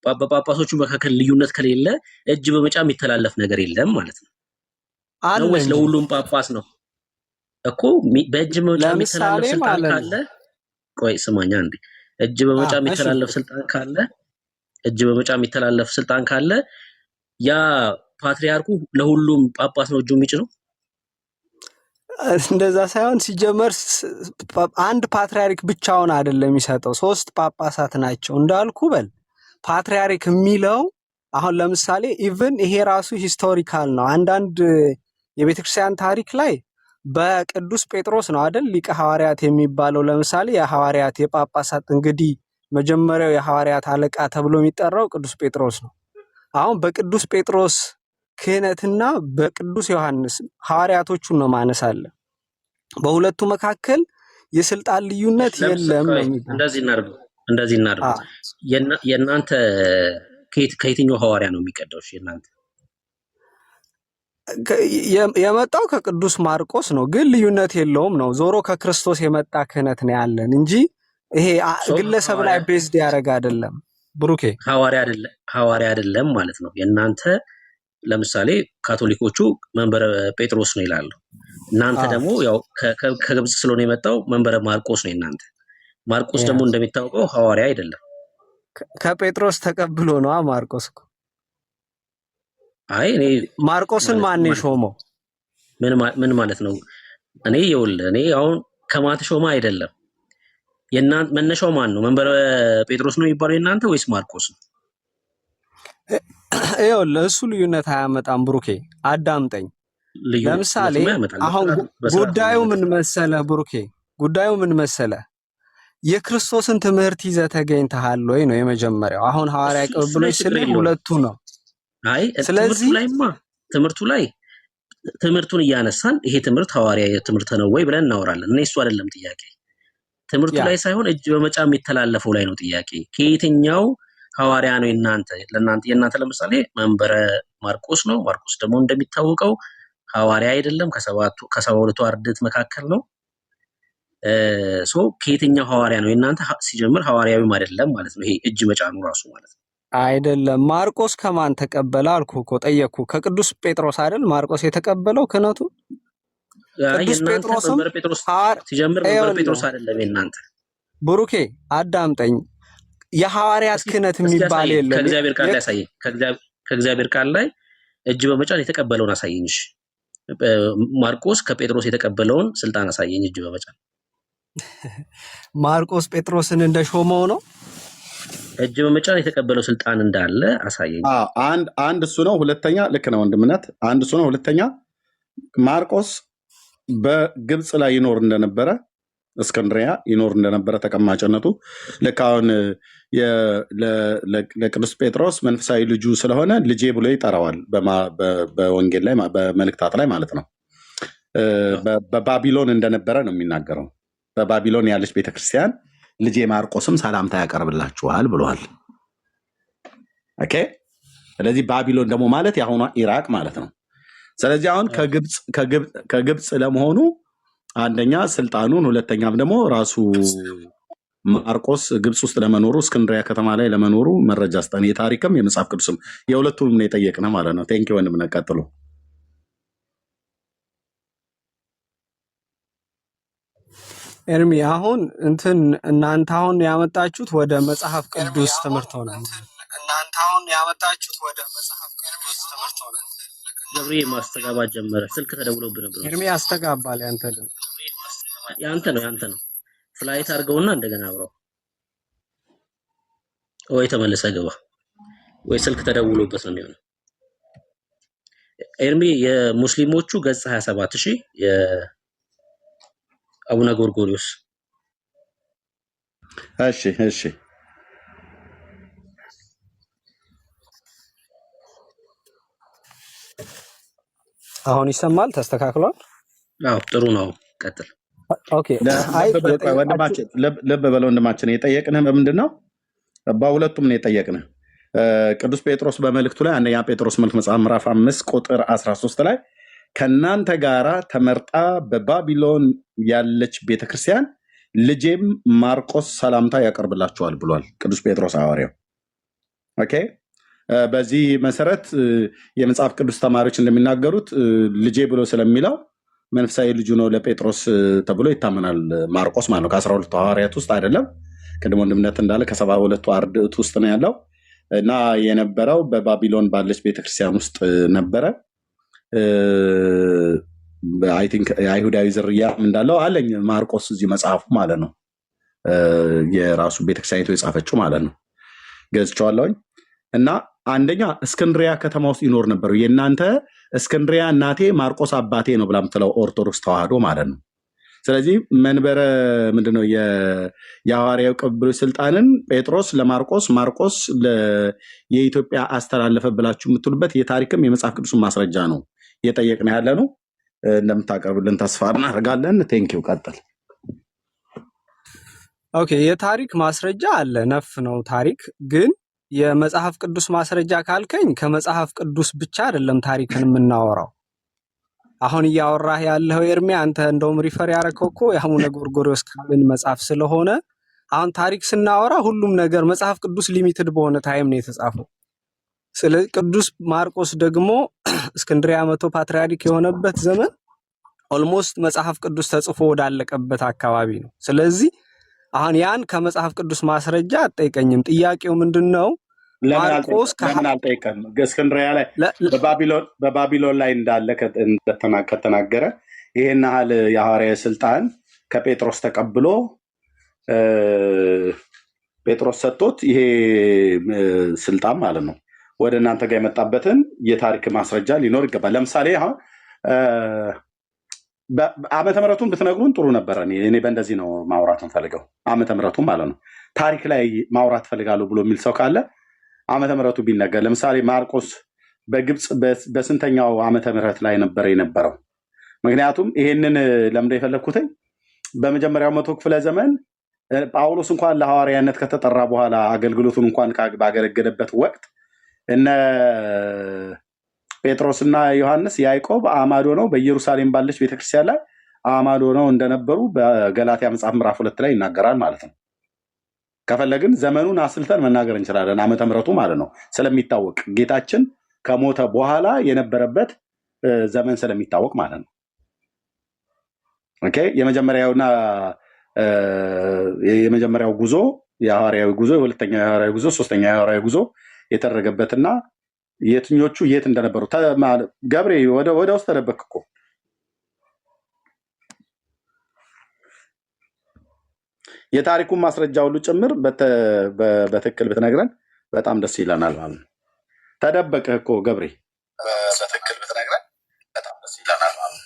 በጳጳሶቹ መካከል ልዩነት ከሌለ እጅ በመጫ የሚተላለፍ ነገር የለም ማለት ነው። ወይስ ለሁሉም ጳጳስ ነው እኮ በእጅ በመጫ የሚተላለፍ ስልጣን ካለ? ቆይ ስማኛ እንዴ፣ እጅ በመጫ የሚተላለፍ ስልጣን ካለ ያ ፓትርያርኩ ለሁሉም ጳጳስ ነው እጁ የሚጭነው? እንደዛ ሳይሆን ሲጀመር አንድ ፓትርያርክ ብቻውን አይደለም የሚሰጠው፣ 3 ጳጳሳት ናቸው እንዳልኩ በል። ፓትርያርክ የሚለው አሁን ለምሳሌ ኢቭን ይሄ ራሱ ሂስቶሪካል ነው። አንዳንድ የቤተክርስቲያን ታሪክ ላይ በቅዱስ ጴጥሮስ ነው አይደል ሊቀ ሐዋርያት የሚባለው። ለምሳሌ የሐዋርያት የጳጳሳት እንግዲህ መጀመሪያው የሐዋርያት አለቃ ተብሎ የሚጠራው ቅዱስ ጴጥሮስ ነው። አሁን በቅዱስ ጴጥሮስ ክህነትና በቅዱስ ዮሐንስ ሐዋርያቶቹን ነው ማነሳለ። በሁለቱ መካከል የስልጣን ልዩነት የለም ነው። እንደዚህ እናድርገው። የእናንተ ከየትኛው ሐዋርያ ነው የሚቀዳው? የእናንተ የመጣው ከቅዱስ ማርቆስ ነው፣ ግን ልዩነት የለውም ነው። ዞሮ ከክርስቶስ የመጣ ክህነት ነው ያለን እንጂ ይሄ ግለሰብ ላይ ቤዝድ ያደረገ አይደለም። ብሩኬ ሐዋርያ አይደለም ማለት ነው የእናንተ። ለምሳሌ ካቶሊኮቹ መንበረ ጴጥሮስ ነው ይላሉ። እናንተ ደግሞ ያው ከግብጽ ስለሆነ የመጣው መንበረ ማርቆስ ነው የእናንተ። ማርቆስ ደግሞ እንደሚታወቀው ሐዋርያ አይደለም። ከጴጥሮስ ተቀብሎ ነው ማርቆስ እኮ። አይ እኔ ማርቆስን ማን የሾመው? ምን ማለት ነው? እኔ አሁን ከማትሾማ አይደለም። የእናንተ መነሻው ማን ነው? መንበረ ጴጥሮስ ነው የሚባለው የእናንተ ወይስ ማርቆስ ነው? ይኸውልህ እሱ ልዩነት አያመጣም ብሩኬ፣ አዳምጠኝ። ለምሳሌ አሁን ጉዳዩ ምን መሰለህ ብሩኬ፣ ጉዳዩ ምን መሰለህ? የክርስቶስን ትምህርት ይዘህ ተገኝተሃል ወይ ነው የመጀመሪያው። አሁን ሐዋርያ ቅብብሎች ስለ ሁለቱ ነው። አይ ስለዚህ ትምህርቱ ላይ ትምህርቱን እያነሳን ይሄ ትምህርት ሐዋርያ ትምህርት ነው ወይ ብለን እናወራለን። እኔ እሱ አይደለም ጥያቄ፣ ትምህርቱ ላይ ሳይሆን እጅ በመጫ የሚተላለፈው ላይ ነው ጥያቄ። ከየትኛው ሐዋርያ ነው የእናንተ ለምሳሌ መንበረ ማርቆስ ነው። ማርቆስ ደግሞ እንደሚታወቀው ሐዋርያ አይደለም፣ ከ72 አርድእት መካከል ነው። ከየትኛው ሐዋርያ ነው የእናንተ? ሲጀምር ሐዋርያዊም አይደለም ማለት ነው ይሄ እጅ መጫኑ ራሱ ማለት ነው። አይደለም። ማርቆስ ከማን ተቀበለ አልኩህ እኮ ጠየቅኩህ። ከቅዱስ ጴጥሮስ አይደል ማርቆስ የተቀበለው ክህነቱ? ቅዱስ ጴጥሮስም ሲጀምር መንበረ ጴጥሮስ አይደለም የእናንተ። ብሩኬ አዳምጠኝ፣ የሐዋርያት ክህነት የሚባል የለም። ከእግዚአብሔር ቃል ላይ አሳየኝ። ከእግዚአብሔር ቃል ላይ እጅ በመጫን የተቀበለውን አሳየኝ። እሺ ማርቆስ ከጴጥሮስ የተቀበለውን ስልጣን አሳየኝ። እጅ በመጫን ማርቆስ ጴጥሮስን እንደሾመው ነው እጅ በመጫን የተቀበለው ስልጣን እንዳለ አሳየኝ። አንድ እሱ ነው። ሁለተኛ ልክ ነው ወንድምነት፣ አንድ እሱ ነው። ሁለተኛ ማርቆስ በግብፅ ላይ ይኖር እንደነበረ፣ እስክንድሪያ ይኖር እንደነበረ ተቀማጭነቱ ልክ አሁን ለቅዱስ ጴጥሮስ መንፈሳዊ ልጁ ስለሆነ ልጄ ብሎ ይጠራዋል በወንጌል ላይ በመልእክታት ላይ ማለት ነው። በባቢሎን እንደነበረ ነው የሚናገረው። በባቢሎን ያለች ቤተክርስቲያን ልጄ ማርቆስም ሰላምታ ያቀርብላችኋል ብሏል። ኦኬ። ስለዚህ ባቢሎን ደግሞ ማለት የአሁኗ ኢራቅ ማለት ነው። ስለዚህ አሁን ከግብፅ ለመሆኑ አንደኛ ስልጣኑን፣ ሁለተኛም ደግሞ ራሱ ማርቆስ ግብፅ ውስጥ ለመኖሩ እስክንድሪያ ከተማ ላይ ለመኖሩ መረጃ ስጠን። የታሪክም የመጽሐፍ ቅዱስም የሁለቱንም ነው የጠየቅነው ማለት ነው። ቴንኪ ወንድምነት ቀጥሎ ኤርሚ አሁን እንትን እናንተ አሁን ያመጣችሁት ወደ መጽሐፍ ቅዱስ ትምህርት ሆነ። እናንተ አሁን ያመጣችሁት ወደ መጽሐፍ ቅዱስ ትምህርት ሆነ። ገብርዬ ማስተጋባት ጀመረ። ስልክ ተደውሎብህ ነበር። ኤርሚ ያስተጋባል። ያንተ ነው። ፍላይት አድርገውና እንደገና አብረው ወይ ተመለሰ ገባ ወይ ስልክ ተደውሎበት ነው የሚሆነው። ኤርሚ የሙስሊሞቹ ገጽ 27 እሺ የአቡነ ጎርጎሪዮስ እሺ አሁን ይሰማል? ተስተካክሏል? አዎ ጥሩ ነው። ቀጥል። ኦኬ ልብ በለው ወንድማችን፣ የጠየቅንህ በምንድን ነው? በሁለቱም ነው የጠየቅንህ። ቅዱስ ጴጥሮስ በመልእክቱ ላይ አንደኛ ጴጥሮስ መልእክት መጽሐፍ ምዕራፍ 5 ቁጥር 13 ላይ ከእናንተ ጋራ ተመርጣ በባቢሎን ያለች ቤተክርስቲያን ልጄም ማርቆስ ሰላምታ ያቀርብላችኋል ብሏል ቅዱስ ጴጥሮስ ሐዋርያው። ኦኬ በዚህ መሰረት የመጽሐፍ ቅዱስ ተማሪዎች እንደሚናገሩት ልጄ ብሎ ስለሚለው መንፈሳዊ ልጁ ነው ለጴጥሮስ ተብሎ ይታመናል። ማርቆስ ማለት ነው ከ12ቱ ሐዋርያት ውስጥ አይደለም። ቅድሞ ወንድምነት እንዳለ ከ72ቱ አርድእት ውስጥ ነው ያለው እና የነበረው በባቢሎን ባለች ቤተክርስቲያን ውስጥ ነበረ። አይ ቲንክ የአይሁዳዊ ዝርያ እንዳለው አለኝ ማርቆስ እዚህ መጽሐፉ ማለት ነው የራሱ ቤተክርስቲያኒቱ የጻፈችው ማለት ነው። ገዝቼዋለሁኝ እና አንደኛ እስክንድሪያ ከተማ ውስጥ ይኖር ነበሩ። የእናንተ እስክንድሪያ እናቴ ማርቆስ አባቴ ነው ብላ የምትለው ኦርቶዶክስ ተዋህዶ ማለት ነው። ስለዚህ መንበረ ምንድነው የሐዋርያው ቅብብል ስልጣንን ጴጥሮስ ለማርቆስ ማርቆስ የኢትዮጵያ አስተላለፈ ብላችሁ የምትሉበት የታሪክም የመጽሐፍ ቅዱስን ማስረጃ ነው እየጠየቅን ያለ ነው። እንደምታቀርብልን ተስፋ እናደርጋለን። ቴንኪው ቀጥል። ኦኬ የታሪክ ማስረጃ አለ፣ ነፍ ነው ታሪክ። ግን የመጽሐፍ ቅዱስ ማስረጃ ካልከኝ ከመጽሐፍ ቅዱስ ብቻ አይደለም ታሪክን የምናወራው። አሁን እያወራህ ያለው ኤርሚ አንተ እንደውም ሪፈር ያደረከው እኮ የአቡነ ጎርጎሪዮስ ካልን መጽሐፍ ስለሆነ አሁን ታሪክ ስናወራ ሁሉም ነገር መጽሐፍ ቅዱስ ሊሚትድ በሆነ ታይም ነው የተጻፈው። ስለዚህ ቅዱስ ማርቆስ ደግሞ እስክንድሪያ መቶ ፓትርያርክ የሆነበት ዘመን ኦልሞስት መጽሐፍ ቅዱስ ተጽፎ ወዳለቀበት አካባቢ ነው። ስለዚህ አሁን ያን ከመጽሐፍ ቅዱስ ማስረጃ አጠይቀኝም። ጥያቄው ምንድነው? ማርቆስ ለምን አልጠይቀም? እስክንድሪያ ላይ በባቢሎን ላይ እንዳለ ከተናገረ ይሄን ያህል የሐዋርያ ስልጣን ከጴጥሮስ ተቀብሎ ጴጥሮስ ሰጥቶት ይሄ ስልጣን ማለት ነው ወደ እናንተ ጋር የመጣበትን የታሪክ ማስረጃ ሊኖር ይገባል። ለምሳሌ አሁን ዓመተ ምሕረቱን ብትነግሩን ጥሩ ነበረ። እኔ በእንደዚህ ነው ማውራት እንፈልገው፣ ዓመተ ምሕረቱን ማለት ነው። ታሪክ ላይ ማውራት ፈልጋለሁ ብሎ የሚል ሰው ካለ ዓመተ ምሕረቱ ቢነገር። ለምሳሌ ማርቆስ በግብፅ በስንተኛው ዓመተ ምሕረት ላይ ነበረ የነበረው? ምክንያቱም ይሄንን ለምንድን የፈለግኩትኝ በመጀመሪያው መቶ ክፍለ ዘመን ጳውሎስ እንኳን ለሐዋርያነት ከተጠራ በኋላ አገልግሎቱን እንኳን ባገለገለበት ወቅት እነ ጴጥሮስና ዮሐንስ ያዕቆብ አማዶ ነው በኢየሩሳሌም ባለች ቤተክርስቲያን ላይ አማዶ ነው እንደነበሩ በገላትያ መጽሐፍ ምዕራፍ 2 ላይ ይናገራል ማለት ነው። ከፈለግን ዘመኑን አስልተን መናገር እንችላለን፣ ዓመተ ምሕረቱ ማለት ነው ስለሚታወቅ ጌታችን ከሞተ በኋላ የነበረበት ዘመን ስለሚታወቅ ማለት ነው። ኦኬ የመጀመሪያው ጉዞ የሐዋርያዊ ጉዞ፣ የሁለተኛው የሐዋርያዊ ጉዞ፣ ሶስተኛው የሐዋርያዊ ጉዞ የተደረገበትና የትኞቹ የት እንደነበሩ ገብሬ ወደ ውስጥ ተደበቅ እኮ የታሪኩን ማስረጃ ሁሉ ጭምር በትክክል ብትነግረን በጣም ደስ ይለናል ማለት ነው። ተደበቅህ እኮ ገብሬ፣ በትክክል ብትነግረን በጣም ደስ ይለናል ማለት ነው።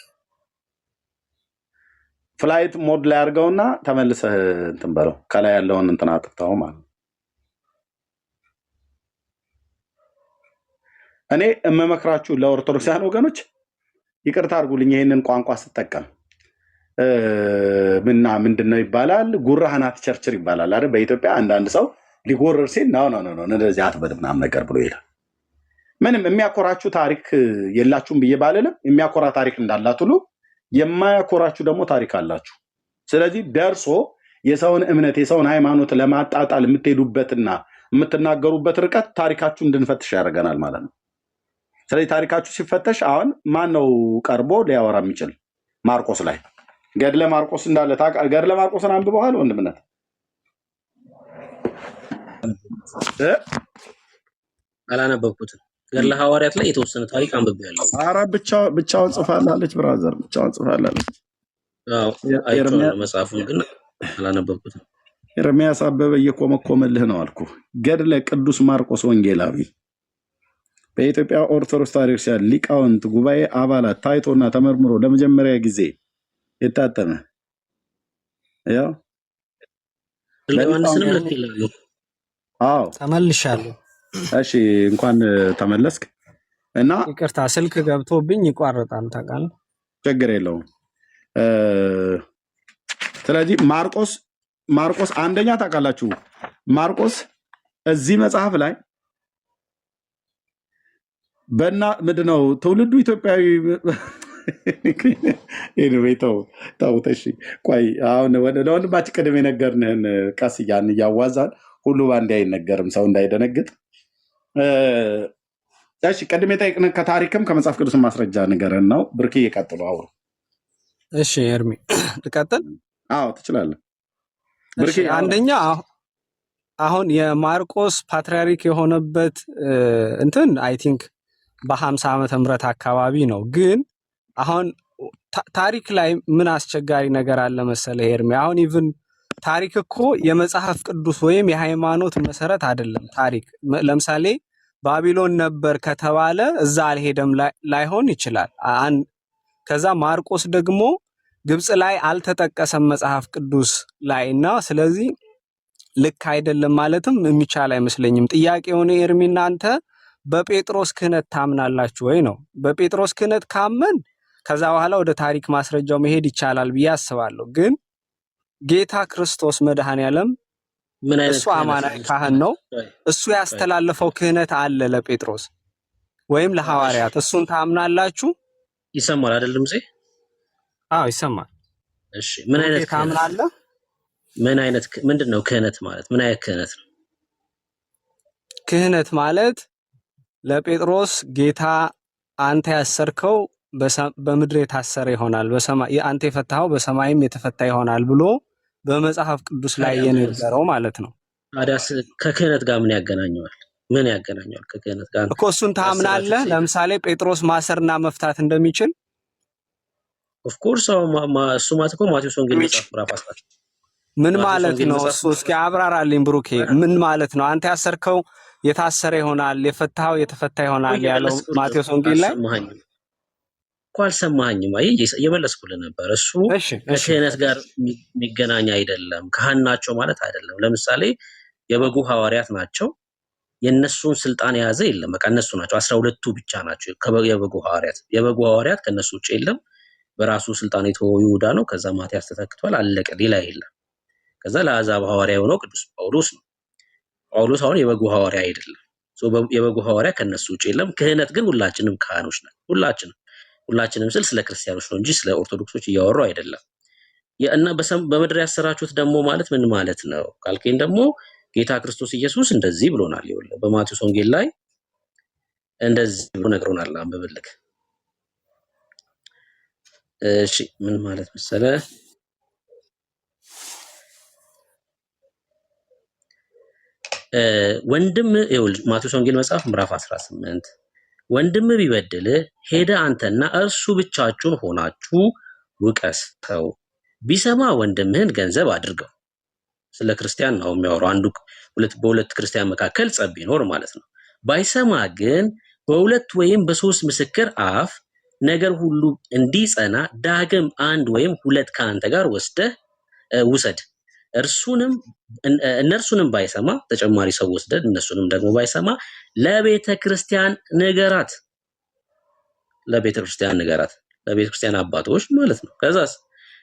ፍላይት ሞድ ላይ አድርገውና ተመልሰህ እንትን በለው፣ ከላይ ያለውን እንትን አጥፍተው ማለት ነው። እኔ የምመክራችሁ ለኦርቶዶክሳውያን ወገኖች ይቅርታ አድርጉልኝ፣ ይህንን ቋንቋ ስጠቀም ምንድነው ይባላል? ጉራህን አትቸርችር ይባላል አይደል? በኢትዮጵያ አንዳንድ ሰው ሊጎርር ሲል ነው እንደዚህ አትበል ምናምን ነገር ብሎ ይላል። ምንም የሚያኮራችሁ ታሪክ የላችሁም ብዬ ባልልም የሚያኮራ ታሪክ እንዳላት ሁሉ የማያኮራችሁ ደግሞ ታሪክ አላችሁ። ስለዚህ ደርሶ የሰውን እምነት የሰውን ሃይማኖት ለማጣጣል የምትሄዱበትና የምትናገሩበት ርቀት ታሪካችሁ እንድንፈትሽ ያደርገናል ማለት ነው። ስለዚህ ታሪካችሁ ሲፈተሽ አሁን ማን ነው ቀርቦ ሊያወራ የሚችል? ማርቆስ ላይ ገድለ ማርቆስ እንዳለ ገድለ ማርቆስን አንብበዋል ወንድምነት? አላነበብኩትም። ገድለ ሐዋርያት ላይ የተወሰነ ታሪክ አንብቤያለሁ። ኧረ ብቻውን ጽፋላለች ብራዘር፣ ብቻውን ጽፋላለች። አይቼዋለሁ መጽሐፉን ግን አላነበብኩትም። ኤርምያስ አበበ እየኮመኮመልህ ነው አልኩ። ገድለ ቅዱስ ማርቆስ ወንጌላዊ በኢትዮጵያ ኦርቶዶክስ ታሪክ ሊቃውንት ጉባኤ አባላት ታይቶና ተመርምሮ ለመጀመሪያ ጊዜ የታተመ ያው ዮሐንስንም ልክ ይላሉ። አዎ ተመልሻለሁ። እሺ እንኳን ተመለስክ። እና ይቅርታ ስልክ ገብቶብኝ ይቋረጣል ታውቃለህ። ችግር የለውም። ስለዚህ ማርቆስ አንደኛ ታውቃላችሁ፣ ማርቆስ እዚህ መጽሐፍ ላይ ምንድነው ትውልዱ ኢትዮጵያዊ ተውት። እሺ ቆይ አሁን ለወንድማችን ቅድም የነገርንህን ቀስ እያዋዛን ሁሉ በአንዴ አይነገርም፣ ሰው እንዳይደነግጥ። እሺ ቅድም የጠየቅንህ ከታሪክም ከመጽሐፍ ቅዱስ ማስረጃ ንገረን ነው። ብርኪ እየቀጥሉ አውሩ። እሺ ኤርሚ ልቀጥል? አዎ ትችላለህ። አንደኛ አሁን የማርቆስ ፓትርያርክ የሆነበት እንትን አይ ቲንክ በ50 ዓመተ ምህረት አካባቢ ነው። ግን አሁን ታሪክ ላይ ምን አስቸጋሪ ነገር አለ መሰለህ ኤርሚ? አሁን ኢቭን ታሪክ እኮ የመጽሐፍ ቅዱስ ወይም የሃይማኖት መሰረት አይደለም። ታሪክ ለምሳሌ ባቢሎን ነበር ከተባለ እዛ አልሄደም ላይሆን ይችላል። ከዛ ማርቆስ ደግሞ ግብጽ ላይ አልተጠቀሰም መጽሐፍ ቅዱስ ላይ እና ስለዚህ ልክ አይደለም ማለትም የሚቻል አይመስለኝም። ጥያቄው ነው ኤርሚ፣ እናንተ በጴጥሮስ ክህነት ታምናላችሁ ወይ ነው? በጴጥሮስ ክህነት ካመን ከዛ በኋላ ወደ ታሪክ ማስረጃው መሄድ ይቻላል ብዬ አስባለሁ። ግን ጌታ ክርስቶስ መድኃኔዓለም እሱ አማናዊ ካህን ነው። እሱ ያስተላለፈው ክህነት አለ ለጴጥሮስ ወይም ለሐዋርያት። እሱን ታምናላችሁ? ይሰማል አይደለም? አዎ ይሰማል። እሺ ምን አይነት ታምናለህ? ምን አይነት ምንድነው ክህነት ማለት? ምን አይነት ክህነት ነው? ክህነት ማለት ለጴጥሮስ ጌታ አንተ ያሰርከው በምድር የታሰረ ይሆናል፣ በሰማይ አንተ የፈታኸው በሰማይም የተፈታ ይሆናል ብሎ በመጽሐፍ ቅዱስ ላይ የነገረው ማለት ነው። ታዲያስ ከክህነት ጋር ምን ያገናኘዋል? ምን ያገናኘዋል ከክህነት ጋር? እኮ እሱን ታምናለህ? ለምሳሌ ጴጥሮስ ማሰርና መፍታት እንደሚችል ኦፍ ኮርስ እሱ ማለት እኮ ማቴዎስ ወንጌል መጽሐፍ ምዕራፍ 10 ምን ማለት ነው? እሱ እስኪ አብራራልኝ ብሩኬ። ምን ማለት ነው? አንተ ያሰርከው የታሰረ ይሆናል፣ የፈታኸው የተፈታ ይሆናል ያለው ማቴዎስ ወንጌል ላይ እኮ አልሰማኸኝም? አይ እየመለስኩልህ ነበር። እሱ ከክህነት ጋር የሚገናኝ አይደለም። ካህን ናቸው ማለት አይደለም። ለምሳሌ የበጉ ሐዋርያት ናቸው። የነሱን ስልጣን የያዘ የለም። በቃ እነሱ ናቸው 12ቱ ብቻ ናቸው የበጉ ሐዋርያት። የበጉ ሐዋርያት ከነሱ ውጭ የለም። በራሱ ስልጣን የተወው ይሁዳ ነው። ከዛ ማቲያስ ተተክቷል። አለቀ። ሌላ የለም። ከዛ ለአሕዛብ ሐዋርያ የሆነው ቅዱስ ጳውሎስ ነው። ጳውሎስ አሁን የበጉ ሐዋርያ አይደለም። የበጉ ሐዋርያ ከነሱ ውጭ የለም። ክህነት ግን ሁላችንም ካህኖች ነን። ሁላችንም ስለ ክርስቲያኖች ነው እንጂ ስለ ኦርቶዶክሶች እያወሩ አይደለም። እና በምድር ያሰራችሁት ደግሞ ማለት ምን ማለት ነው ካልከኝ ደግሞ ጌታ ክርስቶስ ኢየሱስ እንደዚህ ብሎናል። ይኸውልህ በማቴዎስ ወንጌል ላይ እንደዚህ ብሎ ነግሮናል። አንብብልክ። እሺ ምን ማለት መሰለ? ወንድም ይኸውልህ ማቴዎስ ወንጌል መጽሐፍ ምዕራፍ 18 ወንድም ቢበድል ሄደ አንተና እርሱ ብቻችሁን ሆናችሁ ውቀሰው፣ ቢሰማ ወንድምህን ገንዘብ አድርገው። ስለ ክርስቲያን ነው የሚያወራው። በሁለት ክርስቲያን መካከል ጸብ ቢኖር ማለት ነው። ባይሰማ ግን በሁለት ወይም በሶስት ምስክር አፍ ነገር ሁሉ እንዲጸና ዳግም አንድ ወይም ሁለት ከአንተ ጋር ውሰድ። እነርሱንም ባይሰማ ተጨማሪ ሰው ወስደህ እነሱንም ደግሞ ባይሰማ ለቤተ ክርስቲያን ንገራት። ለቤተ ክርስቲያን አባቶች ማለት ነው። ከዛስ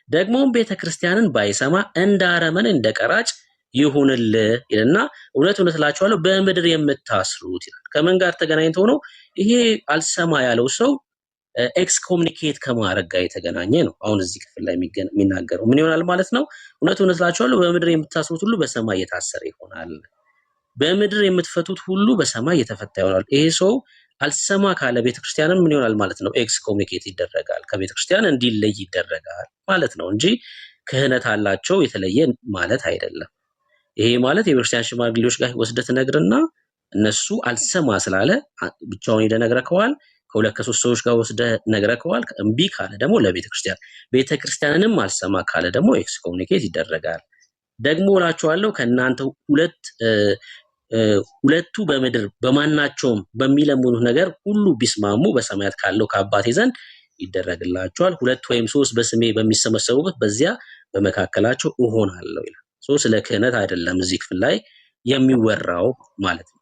ደግሞም ቤተ ክርስቲያንን ባይሰማ እንደ አረመኔ እንደ ቀራጭ ይሁንልህ ይልና እውነት እላችኋለሁ በምድር የምታስሩት ይላል። ከምን ጋር ተገናኝቶ ነው ይሄ? አልሰማ ያለው ሰው ኤክስኮሙኒኬት ከማድረግ ጋር የተገናኘ ነው። አሁን እዚህ ክፍል ላይ የሚናገረው ምን ይሆናል ማለት ነው? እውነት እላችኋለሁ በምድር የምታስሩት ሁሉ በሰማይ የታሰረ ይሆናል፣ በምድር የምትፈቱት ሁሉ በሰማይ የተፈታ ይሆናል። ይሄ ሰው አልሰማ ካለ ቤተክርስቲያንም ምን ይሆናል ማለት ነው? ኤክስ ኮሚኒኬት ይደረጋል፣ ከቤተክርስቲያን እንዲለይ ይደረጋል ማለት ነው እንጂ ክህነት አላቸው የተለየ ማለት አይደለም። ይሄ ማለት የቤተክርስቲያን ሽማግሌዎች ጋር ወስደህ ትነግርና እነሱ አልሰማ ስላለ ብቻውን ሄደህ ነግረከዋል። ከሁለት ከሶስት ሰዎች ጋር ወስደህ ነግረከዋል። እምቢ ካለ ደግሞ ለቤተክርስቲያን፣ ቤተክርስቲያንንም አልሰማ ካለ ደግሞ ኤክስ ኮሚኒኬት ይደረጋል። ደግሞ እላችኋለሁ ከእናንተ ሁለቱ በምድር በማናቸውም በሚለምኑት ነገር ሁሉ ቢስማሙ በሰማያት ካለው ከአባቴ ዘንድ ይደረግላቸዋል። ሁለት ወይም ሶስት በስሜ በሚሰበሰቡበት በዚያ በመካከላቸው እሆናለሁ ይላል። ስለ ክህነት አይደለም እዚህ ክፍል ላይ የሚወራው ማለት ነው።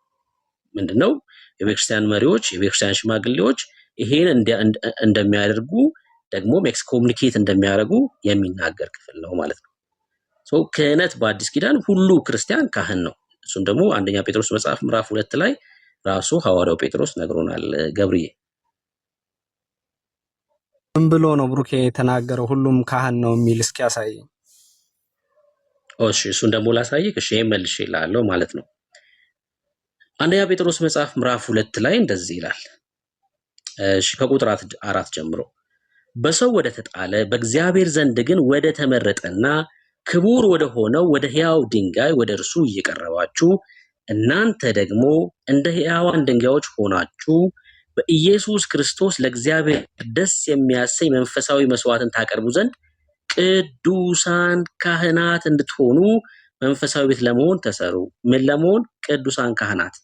ምንድነው? የቤተክርስቲያን መሪዎች፣ የቤተክርስቲያን ሽማግሌዎች ይሄን እንደሚያደርጉ ደግሞ ኤክስ ኮሚኒኬት እንደሚያደርጉ የሚናገር ክፍል ነው ማለት ነው። ክህነት በአዲስ ኪዳን ሁሉ ክርስቲያን ካህን ነው። እሱም ደግሞ አንደኛ ጴጥሮስ መጽሐፍ ምዕራፍ 2 ላይ ራሱ ሐዋርያው ጴጥሮስ ነግሮናል። ገብርዬ ምን ብሎ ነው ብሩኬ የተናገረው? ሁሉም ካህን ነው የሚል እስኪ ያሳየኝ። እሺ እሱን ደግሞ ላሳይህ። እሺ መልሼ እልሃለሁ ማለት ነው። አንደኛ ጴጥሮስ መጽሐፍ ምዕራፍ 2 ላይ እንደዚህ ይላል። እሺ ከቁጥር 4 ጀምሮ በሰው ወደ ተጣለ በእግዚአብሔር ዘንድ ግን ወደ ተመረጠና ክቡር ወደ ሆነው ወደ ሕያው ድንጋይ ወደ እርሱ እየቀረባችሁ እናንተ ደግሞ እንደ ሕያዋን ድንጋዮች ሆናችሁ በኢየሱስ ክርስቶስ ለእግዚአብሔር ደስ የሚያሰኝ መንፈሳዊ መስዋዕትን ታቀርቡ ዘንድ ቅዱሳን ካህናት እንድትሆኑ መንፈሳዊ ቤት ለመሆን ተሰሩ። ምን ለመሆን? ቅዱሳን ካህናት።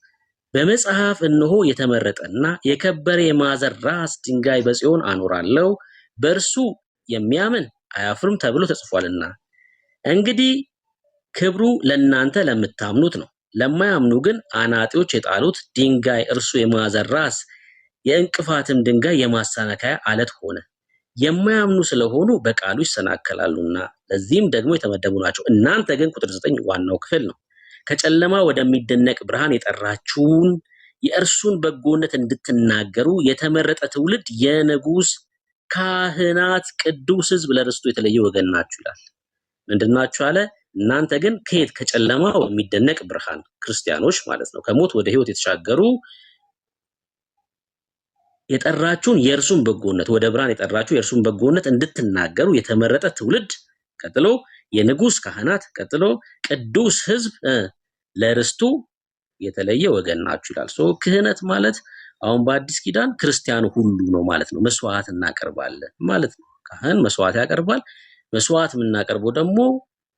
በመጽሐፍ እነሆ የተመረጠና የከበረ የማዕዘን ራስ ድንጋይ በጽዮን አኖራለሁ፣ በእርሱ የሚያምን አያፍርም ተብሎ ተጽፏልና። እንግዲህ ክብሩ ለእናንተ ለምታምኑት ነው። ለማያምኑ ግን አናጢዎች የጣሉት ድንጋይ እርሱ የማዕዘን ራስ የእንቅፋትም ድንጋይ የማሰናከያ አለት ሆነ። የማያምኑ ስለሆኑ በቃሉ ይሰናከላሉና ለዚህም ደግሞ የተመደቡ ናቸው። እናንተ ግን ቁጥር 9 ዋናው ክፍል ነው። ከጨለማ ወደሚደነቅ ብርሃን የጠራችሁን የእርሱን በጎነት እንድትናገሩ የተመረጠ ትውልድ፣ የንጉሥ ካህናት፣ ቅዱስ ሕዝብ፣ ለርስቱ የተለየ ወገን ናችሁ ይላል። ምንድናችሁ አለ? እናንተ ግን ከየት? ከጨለማ ወደሚደነቅ ብርሃን፣ ክርስቲያኖች ማለት ነው። ከሞት ወደ ሕይወት የተሻገሩ የጠራችሁን የእርሱን በጎነት፣ ወደ ብርሃን የጠራችሁ የእርሱን በጎነት እንድትናገሩ የተመረጠ ትውልድ፣ ቀጥሎ የንጉሥ ካህናት፣ ቀጥሎ ቅዱስ ሕዝብ፣ ለርስቱ የተለየ ወገን ናችሁ ይላል። ክህነት ማለት አሁን በአዲስ ኪዳን ክርስቲያኑ ሁሉ ነው ማለት ነው። መስዋዕት እናቀርባለን ማለት ነው። ካህን መስዋዕት ያቀርባል። መስዋዕት የምናቀርበው ደግሞ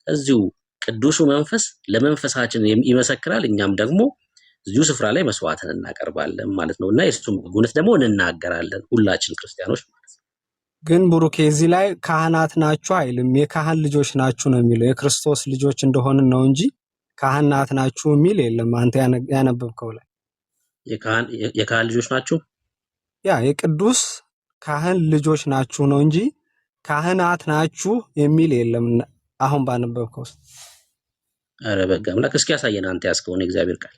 እዚሁ ቅዱሱ መንፈስ ለመንፈሳችን ይመሰክራል። እኛም ደግሞ እዚሁ ስፍራ ላይ መስዋዕትን እናቀርባለን ማለት ነው። እና የእሱም በጎነት ደግሞ እንናገራለን ሁላችን ክርስቲያኖች ማለት ነው። ግን ብሩኬ እዚህ ላይ ካህናት ናችሁ አይልም። የካህን ልጆች ናችሁ ነው የሚለው። የክርስቶስ ልጆች እንደሆንን ነው እንጂ ካህናት ናችሁ የሚል የለም። አንተ ያነበብከው ላይ የካህን ልጆች ናችሁ፣ ያ የቅዱስ ካህን ልጆች ናችሁ ነው እንጂ ካህናት ናችሁ የሚል የለም። አሁን ባነበብከው ውስጥ ኧረ በጋ አምላክ እስኪ ያሳየን አንተ ያስከውን የእግዚአብሔር ቃል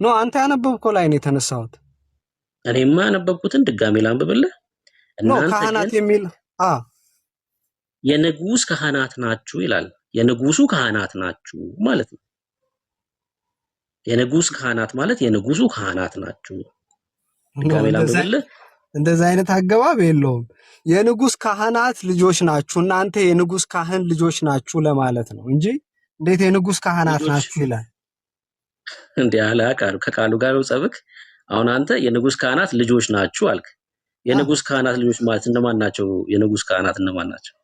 ነው። አንተ ያነበብከው ላይ ነው የተነሳሁት። እኔማ ያነበብኩትን ድጋሜ ላንብብልህ። እናንተ ካህናት የሚል የንጉሥ ካህናት ናችሁ ይላል። የንጉሱ ካህናት ናችሁ ማለት ነው። የንጉሥ ካህናት ማለት የንጉሱ ካህናት ናችሁ። ድጋሜ ላንብብልህ። እንደዛ አይነት አገባብ የለውም። የንጉሥ ካህናት ልጆች ናችሁ፣ እናንተ የንጉሥ ካህን ልጆች ናችሁ ለማለት ነው እንጂ እንዴት የንጉሥ ካህናት ናችሁ ይላል? እንዴ አለ ከቃሉ ጋር ጸብክ። አሁን አንተ የንጉሥ ካህናት ልጆች ናችሁ አልክ። የንጉሥ ካህናት ልጆች ማለት እነማን ናቸው? የንጉሥ ካህናት እነማን ናቸው?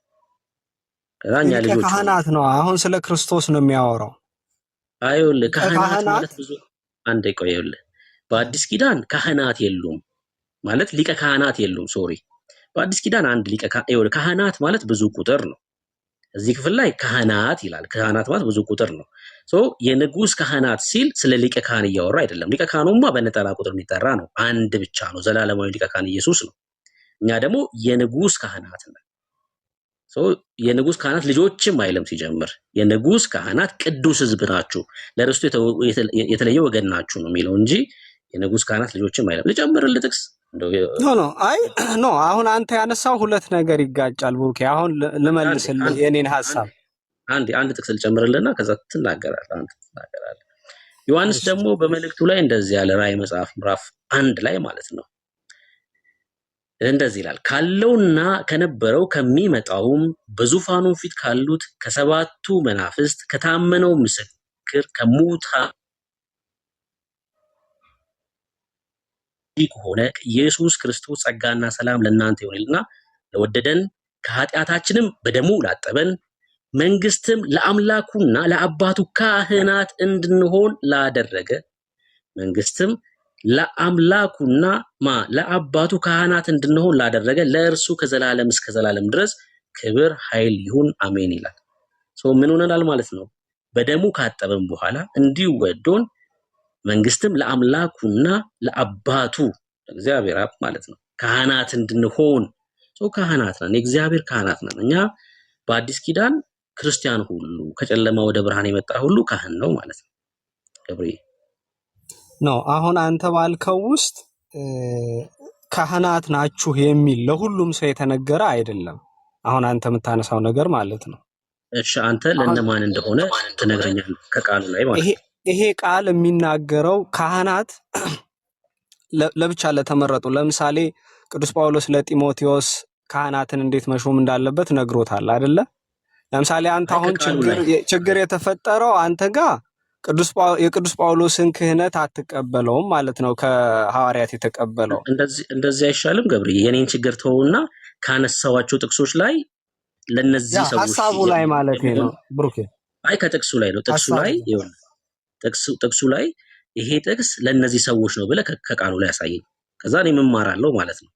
ከዛኛ ልጆች ካህናት ነው። አሁን ስለ ክርስቶስ ነው የሚያወራው። አይውልህ ካህናት ማለት ብዙ አንዴ ቆየውልህ። በአዲስ ኪዳን ካህናት የሉም ማለት ሊቀ ካህናት የሉም። ሶሪ በአዲስ ኪዳን አንድ ሊቀ ካህናት ማለት ብዙ ቁጥር ነው። እዚህ ክፍል ላይ ካህናት ይላል። ካህናት ማለት ብዙ ቁጥር ነው። የንጉሥ ካህናት ሲል ስለ ሊቀ ካህን እያወራ አይደለም። ሊቀ ካህኑማ በነጠላ ቁጥር የሚጠራ ነው። አንድ ብቻ ነው። ዘላለማዊ ሊቀ ካህን ኢየሱስ ነው። እኛ ደግሞ የንጉሥ ካህናት ነን። የንጉሥ ካህናት ልጆችም አይልም ሲጀምር። የንጉሥ ካህናት ቅዱስ ሕዝብ ናችሁ፣ ለርስቱ የተለየ ወገን ናችሁ ነው የሚለው እንጂ የንጉሥ ካህናት ልጆችም አይልም። ልጨምርልህ ጥቅስ ኖ አሁን አንተ ያነሳው ሁለት ነገር ይጋጫል ብሩኬ። አሁን ልመልስልህ የኔን ሐሳብ። አንድ ጥቅስ ልጨምርልህና ከዛ ትናገራለህ። ዮሐንስ ደግሞ በመልእክቱ ላይ እንደዚህ ያለ ራእይ መጽሐፍ ምዕራፍ 1 ላይ ማለት ነው እንደዚህ ይላል ካለውና ከነበረው ከሚመጣውም በዙፋኑ ፊት ካሉት ከሰባቱ መናፍስት ከታመነው ምስክር ከሙታን ከሆነ ኢየሱስ ክርስቶስ ጸጋና ሰላም ለእናንተ ይሁንልና ለወደደን ከኃጢአታችንም በደሙ ላጠበን መንግስትም ለአምላኩና ለአባቱ ካህናት እንድንሆን ላደረገ መንግስትም ለአምላኩና ለአባቱ ካህናት እንድንሆን ላደረገ ለእርሱ ከዘላለም እስከ ዘላለም ድረስ ክብር ኃይል ይሁን አሜን ይላል። ምን ሆነናል ማለት ነው? በደሙ ካጠበን በኋላ እንዲወዶን መንግስትም ለአምላኩና ለአባቱ እግዚአብሔር አብ ማለት ነው ካህናት እንድንሆን ካህናት ነን፣ የእግዚአብሔር ካህናት ነን። እኛ በአዲስ ኪዳን ክርስቲያን ሁሉ ከጨለማ ወደ ብርሃን የመጣ ሁሉ ካህን ነው ማለት ነው። ገብርኤል ነው አሁን አንተ ባልከው ውስጥ ካህናት ናችሁ የሚል ለሁሉም ሰው የተነገረ አይደለም። አሁን አንተ የምታነሳው ነገር ማለት ነው። እሺ አንተ ለነማን እንደሆነ ትነግረኛለህ ከቃሉ ላይ ማለት ነው። ይሄ ቃል የሚናገረው ካህናት ለብቻ ለተመረጡ፣ ለምሳሌ ቅዱስ ጳውሎስ ለጢሞቴዎስ ካህናትን እንዴት መሾም እንዳለበት ነግሮታል አይደለ? ለምሳሌ አንተ አሁን ችግር የተፈጠረው አንተ ጋር የቅዱስ ጳውሎስን ክህነት አትቀበለውም ማለት ነው። ከሐዋርያት የተቀበለው እንደዚህ አይሻልም? ገብርዬ የኔን ችግር ተውና ካነሳዋቸው ጥቅሶች ላይ ለነዚህ ሰዎች ሐሳቡ ላይ ማለት ነው ብሩኬ። አይ ከጥቅሱ ላይ ነው። ጥቅሱ ላይ ይሄ ጥቅስ ለነዚህ ሰዎች ነው ብለህ ከቃሉ ላይ ያሳየኝ። ከዛ እኔ እማራለሁ ማለት ነው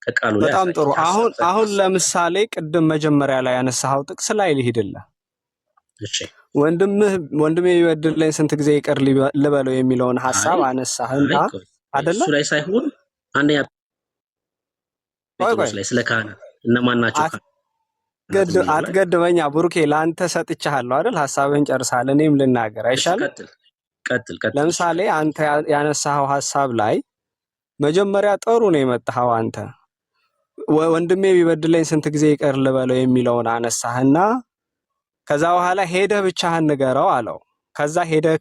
ከቃሉ ላይ። በጣም ጥሩ። አሁን ለምሳሌ መጀመሪያ ላይ ያነሳው ጥቅስ ላይ ልሂድልህ። እሺ ወንድሜ ቢበድለኝ ስንት ጊዜ ይቅር ልበለው የሚለውን ሐሳብ አነሳህና አይደለ? እሱ ላይ ሳይሆን አንደኛ ጴጥሮስ ላይ ስለ ካህናት እነማን ናቸው? አትገድበኛ ብሩኬ፣ ለአንተ ሰጥቻለሁ አይደል? ሐሳብህን ጨርሳል። እኔም ልናገር አይሻልም? ቀጥል። ለምሳሌ አንተ ያነሳው ሐሳብ ላይ መጀመሪያ ጥሩ ነው የመጣኸው። አንተ ወንድሜ ቢበድለኝ ስንት ጊዜ ይቅር ልበለው የሚለውን አነሳህና ከዛ በኋላ ሄደህ ብቻህን ንገረው አለው። ከዛ ሄደህ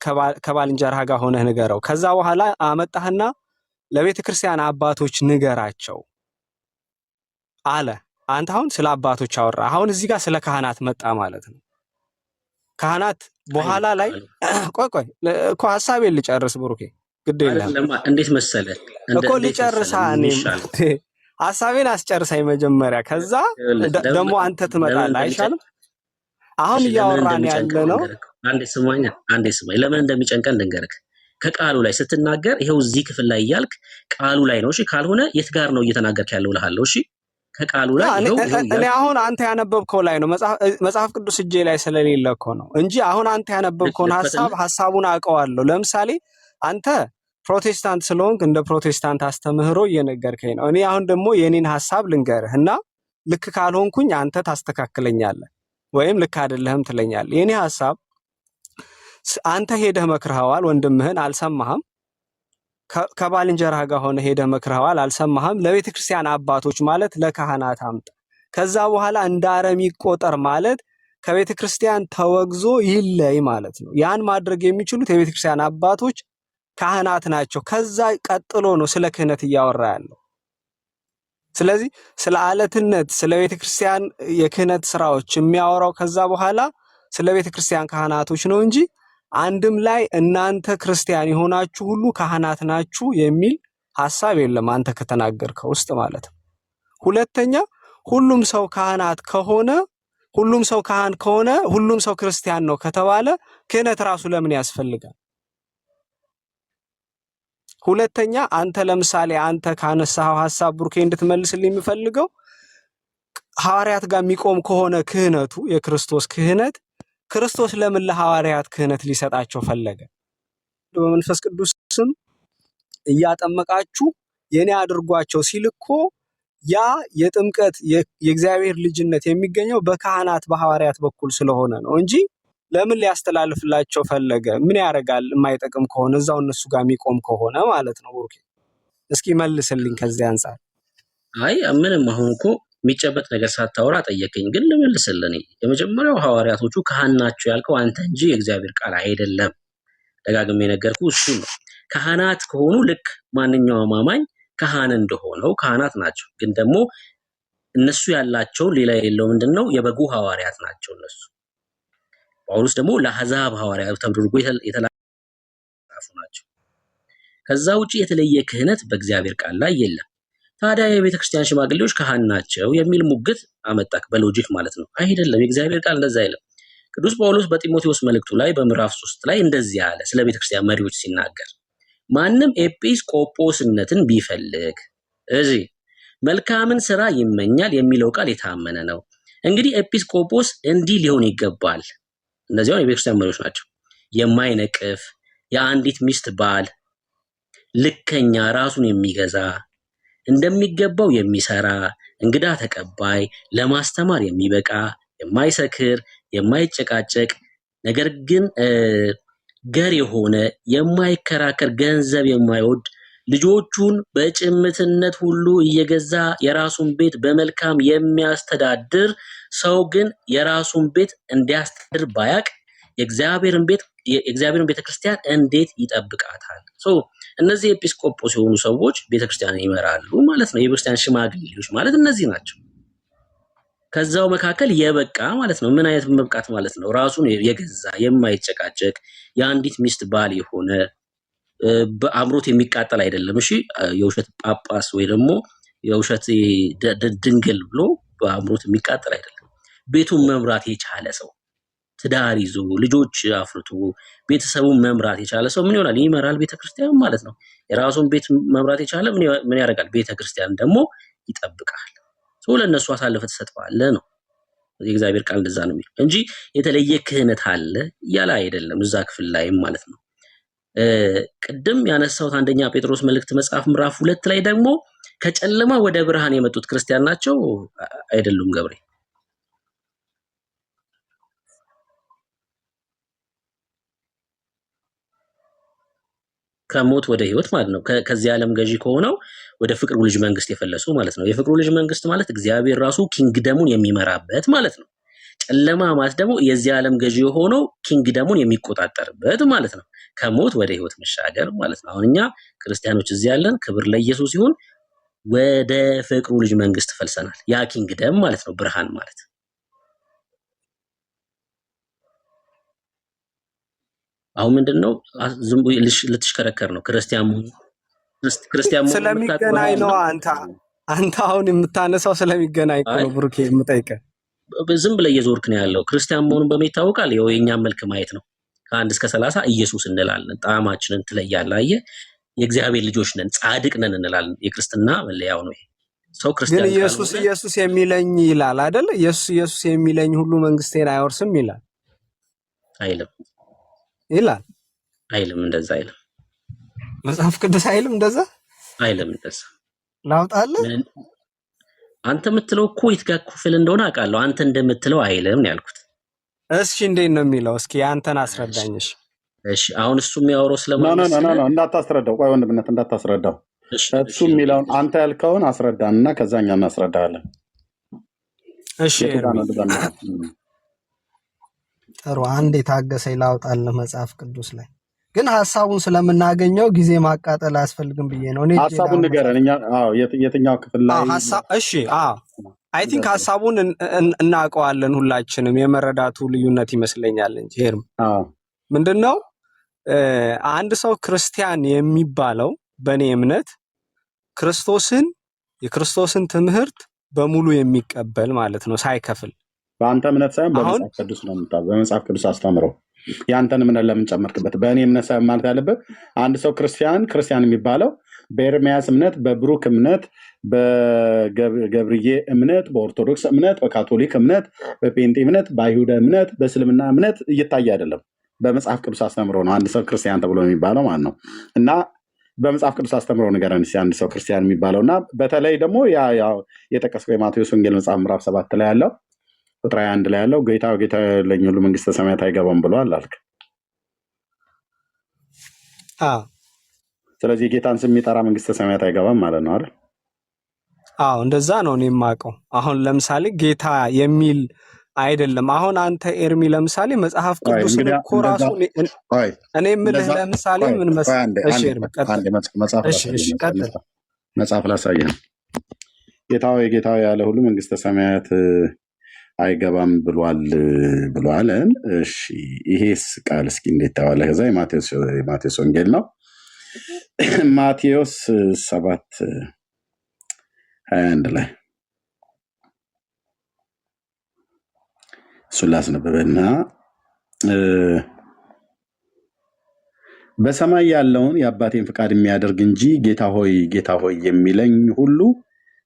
ከባልንጀራህ ጋር ሆነህ ንገረው። ከዛ በኋላ አመጣህና ለቤተ ክርስቲያን አባቶች ንገራቸው አለ። አንተ አሁን ስለ አባቶች አወራ። አሁን እዚህ ጋር ስለ ካህናት መጣ ማለት ነው። ካህናት በኋላ ላይ ቆይ እኮ ሐሳቤን ልጨርስ ብሩኬ፣ ግድ የለም። እንዴት መሰለህ እኮ ልጨርሳ፣ እኔም ሐሳቤን አስጨርሳኝ መጀመሪያ። ከዛ ደግሞ አንተ ትመጣለህ አይሻልም? አሁን እያወራን ያለ ነው። አንዴ ስማኝ። ለምን እንደሚጨንቀን ልንገርህ። ከቃሉ ላይ ስትናገር ይሄው እዚህ ክፍል ላይ እያልክ ቃሉ ላይ ነው። እሺ ካልሆነ የት ጋር ነው እየተናገርክ ያለው እልሃለሁ። እሺ ከቃሉ ላይ እኔ አሁን አንተ ያነበብከው ላይ ነው። መጽሐፍ ቅዱስ እጄ ላይ ስለሌለ እኮ ነው እንጂ አሁን አንተ ያነበብከውን ሐሳቡን አውቀዋለሁ። ለምሳሌ አንተ ፕሮቴስታንት ስለሆንክ እንደ ፕሮቴስታንት አስተምህሮ እየነገርከኝ ነው። እኔ አሁን ደግሞ የኔን ሐሳብ ልንገርህ እና ልክ ካልሆንኩኝ አንተ ታስተካክለኛለህ ወይም ልክ አይደለህም ትለኛለህ። የኔ ሐሳብ አንተ ሄደህ መክረኸዋል፣ ወንድምህን አልሰማህም። ከባልንጀራህ ጋር ሆነ ሄደህ መክረኸዋል፣ አልሰማህም። ለቤተ ክርስቲያን አባቶች ማለት ለካህናት አምጣ። ከዛ በኋላ እንደ አረም ይቆጠር ማለት ከቤተ ክርስቲያን ተወግዞ ይለይ ማለት ነው። ያን ማድረግ የሚችሉት የቤተ ክርስቲያን አባቶች ካህናት ናቸው። ከዛ ቀጥሎ ነው ስለ ክህነት እያወራ ያለው። ስለዚህ ስለ አለትነት፣ ስለ ቤተ ክርስቲያን የክህነት ስራዎች የሚያወራው ከዛ በኋላ ስለ ቤተ ክርስቲያን ካህናቶች ነው እንጂ አንድም ላይ እናንተ ክርስቲያን የሆናችሁ ሁሉ ካህናት ናችሁ የሚል ሐሳብ የለም አንተ ከተናገርከው ውስጥ ማለት ነው። ሁለተኛ ሁሉም ሰው ካህናት ከሆነ ሁሉም ሰው ካህን ከሆነ ሁሉም ሰው ክርስቲያን ነው ከተባለ ክህነት ራሱ ለምን ያስፈልጋል? ሁለተኛ አንተ ለምሳሌ አንተ ካነሳው ሐሳብ ቡርኬ እንድትመልስልኝ የሚፈልገው ሐዋርያት ጋር የሚቆም ከሆነ ክህነቱ የክርስቶስ ክህነት ክርስቶስ ለምን ለሐዋርያት ክህነት ሊሰጣቸው ፈለገ? በመንፈስ ቅዱስ ስም እያጠመቃችሁ የኔ አድርጓቸው ሲል እኮ ያ የጥምቀት የእግዚአብሔር ልጅነት የሚገኘው በካህናት በሐዋርያት በኩል ስለሆነ ነው እንጂ ለምን ሊያስተላልፍላቸው ፈለገ? ምን ያደርጋል? የማይጠቅም ከሆነ እዛው እነሱ ጋር የሚቆም ከሆነ ማለት ነው። ቡርኬ እስኪ መልስልኝ ከዚህ አንፃር። አይ ምንም አሁን እኮ የሚጨበጥ ነገር ሳታወራ ጠየቀኝ፣ ግን ልመልስልህ። የመጀመሪያው ሐዋርያቶቹ ካህን ናቸው ያልከው አንተ እንጂ የእግዚአብሔር ቃል አይደለም። ደጋግሜ የነገርኩ እሱ ነው። ካህናት ከሆኑ ልክ ማንኛውም አማኝ ካህን እንደሆነው ካህናት ናቸው። ግን ደግሞ እነሱ ያላቸው ሌላ የሌለው ምንድነው? የበጉ ሐዋርያት ናቸው እነሱ። ጳውሎስ ደግሞ ለአሕዛብ ሐዋርያት ተደርጎ የተላኩ ናቸው። ከዛ ውጪ የተለየ ክህነት በእግዚአብሔር ቃል ላይ የለም። ታዲያ የቤተ ክርስቲያን ሽማግሌዎች ካህን ናቸው የሚል ሙግት አመጣክ በሎጂክ ማለት ነው። አይደለም፣ የእግዚአብሔር ቃል እንደዛ አይልም። ቅዱስ ጳውሎስ በጢሞቴዎስ መልእክቱ ላይ በምዕራፍ 3 ላይ እንደዚህ አለ ስለ ቤተ ክርስቲያን መሪዎች ሲናገር፣ ማንም ኤጲስቆጶስነትን ቢፈልግ እዚህ መልካምን ስራ ይመኛል የሚለው ቃል የታመነ ነው። እንግዲህ ኤጲስቆጶስ እንዲህ ሊሆን ይገባል። እነዚያው የቤተክርስቲያን መሪዎች ናቸው። የማይነቅፍ፣ የአንዲት ሚስት ባል፣ ልከኛ፣ ራሱን የሚገዛ፣ እንደሚገባው የሚሰራ፣ እንግዳ ተቀባይ፣ ለማስተማር የሚበቃ፣ የማይሰክር፣ የማይጨቃጨቅ፣ ነገር ግን ገር የሆነ፣ የማይከራከር፣ ገንዘብ የማይወድ፣ ልጆቹን በጭምትነት ሁሉ እየገዛ የራሱን ቤት በመልካም የሚያስተዳድር፣ ሰው ግን የራሱን ቤት እንዲያስተዳድር ባያቅ የእግዚአብሔርን ቤተክርስቲያን እንዴት ይጠብቃታል? እነዚህ ኤጲስቆጶስ የሆኑ ሰዎች ቤተክርስቲያንን ይመራሉ ማለት ነው። የቤተክርስቲያን ሽማግሌዎች ማለት እነዚህ ናቸው። ከዛው መካከል የበቃ ማለት ነው። ምን አይነት መብቃት ማለት ነው? ራሱን የገዛ፣ የማይጨቃጨቅ፣ የአንዲት ሚስት ባል የሆነ፣ በአምሮት የሚቃጠል አይደለም። እሺ፣ የውሸት ጳጳስ ወይ ደግሞ የውሸት ድንግል ብሎ በአምሮት የሚቃጠል አይደለም። ቤቱን መምራት የቻለ ሰው፣ ትዳር ይዞ ልጆች አፍርቶ ቤተሰቡን መምራት የቻለ ሰው ምን ይሆናል? ይመራል ቤተክርስቲያን ማለት ነው። የራሱን ቤት መምራት የቻለ ምን ያደርጋል? ቤተክርስቲያን ደግሞ ይጠብቃል። ለእነሱ አሳልፈህ ትሰጠዋለህ ነው። የእግዚአብሔር ቃል እንደዛ ነው የሚለው እንጂ የተለየ ክህነት አለ እያለ አይደለም እዛ ክፍል ላይም ማለት ነው። ቅድም ያነሳሁት አንደኛ ጴጥሮስ መልእክት መጽሐፍ ምዕራፍ 2 ላይ ደግሞ ከጨለማ ወደ ብርሃን የመጡት ክርስቲያን ናቸው አይደሉም? ገብሬ ከሞት ወደ ህይወት ማለት ነው። ከዚህ ዓለም ገዢ ከሆነው ወደ ፍቅሩ ልጅ መንግስት የፈለሱ ማለት ነው። የፍቅሩ ልጅ መንግስት ማለት እግዚአብሔር ራሱ ኪንግደሙን የሚመራበት ማለት ነው። ጨለማ ማለት ደግሞ የዚህ ዓለም ገዢ የሆነው ኪንግደሙን የሚቆጣጠርበት ማለት ነው። ከሞት ወደ ህይወት መሻገር ማለት ነው። አሁን እኛ ክርስቲያኖች እዚህ ያለን ክብር ለኢየሱስ ሲሆን ወደ ፍቅሩ ልጅ መንግስት ፈልሰናል። ያ ኪንግደም ማለት ነው፣ ብርሃን ማለት። አሁን ምንድነው ዝም ብሎ ልትሽከረከር ነው? ክርስቲያን ስለሚገናኝ ነው። አንተ አሁን የምታነሳው ስለሚገናኝ ነው ብሩኬ የምጠይቀህ። ዝም ብለህ እየዞርክ ነው ያለው። ክርስቲያን መሆኑን በምን ይታወቃል? ይኸው የእኛን መልክ ማየት ነው። ከ1 እስከ 30 ኢየሱስ እንላለን። ጣዕማችንን ትለያለህ። አየህ፣ የእግዚአብሔር ልጆች ነን፣ ጻድቅ ነን እንላለን። የክርስትና መለያው ነው ይሄ። ሰው ክርስቲያን ግን ኢየሱስ የሚለኝ ይላል አይደል? ኢየሱስ የሚለኝ ሁሉ መንግስቴን አይወርስም ይላል አይልም? ይላል አይልም? እንደዛ አይልም። መጽሐፍ ቅዱስ አይልም እንደዛ አይልም። እንደዛ ላውጣለህ። አንተ የምትለው እኮ ይትጋኩፍል እንደሆነ አውቃለሁ። አንተ እንደምትለው አይልም ነው ያልኩት። እስኪ እንዴት ነው የሚለው? እስኪ አንተን አስረዳኝ። እሺ አሁን እሱ የሚያወራው ስለማን ነው? እንዳታስረዳው። ቆይ ወንድምነት እንዳታስረዳው። እሱ የሚለውን አንተ ያልከውን አስረዳንና ከዛኛ እናስረዳለን። እሺ ጥሩ፣ አንድ የታገሰኝ ላውጣልህ። መጽሐፍ ቅዱስ ላይ ግን ሐሳቡን ስለምናገኘው ጊዜ ማቃጠል አያስፈልግም ብዬ ነው። እኔ ሐሳቡን ንገረን። እኛ የትኛው ክፍል ላይ እሺ አይ ቲንክ ሐሳቡን እናውቀዋለን ሁላችንም። የመረዳቱ ልዩነት ይመስለኛል እንጂ ሄርም ምንድነው አንድ ሰው ክርስቲያን የሚባለው በእኔ እምነት የክርስቶስን ትምህርት በሙሉ የሚቀበል ማለት ነው፣ ሳይከፍል። በአንተ እምነት ሳይሆን በመጽሐፍ ቅዱስ ነው የምታውቀው። በመጽሐፍ ቅዱስ አስተምረው። ያንተን እምነት ለምን ጨመርክበት? በእኔ እምነት ሳይሆን ማለት ያለበት አንድ ሰው ክርስቲያን የሚባለው በኤርሚያስ እምነት፣ በብሩክ እምነት፣ በገብርዬ እምነት፣ በኦርቶዶክስ እምነት፣ በካቶሊክ እምነት፣ በጴንጤ እምነት፣ በአይሁዳ እምነት፣ በእስልምና እምነት እየታየ አይደለም። በመጽሐፍ ቅዱስ አስተምሮ ነው አንድ ሰው ክርስቲያን ተብሎ የሚባለው ማለት ነው። እና በመጽሐፍ ቅዱስ አስተምሮ ንገረን እስኪ አንድ ሰው ክርስቲያን የሚባለው። እና በተለይ ደግሞ የጠቀስከው የማቴዎስ ወንጌል መጽሐፍ ምዕራፍ 7 ላይ ያለው ቁጥር 21 ላይ ያለው ጌታ ለኝ ሁሉ መንግስተ ሰማያት አይገባም ብሏል አልክ። ስለዚህ ጌታን ስም የሚጠራ መንግስተ ሰማያት አይገባም ማለት ነው አይደል? እንደዛ ነው እኔ የማውቀው። አሁን ለምሳሌ ጌታ የሚል አይደለም። አሁን አንተ ኤርሚ ለምሳሌ መጽሐፍ ቅዱስን እኮ ራሱ እኔ የምልህ ለምሳሌ ምን መሰለህ? እሺ ኤርሚ ቀጥል። እሺ ቀጥል። መጽሐፍ ላሳየህ። ጌታዊ ጌታዊ ያለ ሁሉ መንግስተ ሰማያት አይገባም ብሏልን? እሺ ይሄስ ቃል እስኪ እንዴት ታዋለህ? ከዛ የማቴዎስ ወንጌል ነው። ማቴዎስ 7:21 ላይ እሱን ላስነበበና በሰማይ ያለውን የአባቴን ፍቃድ የሚያደርግ እንጂ ጌታ ሆይ የሚለኝ ሁሉ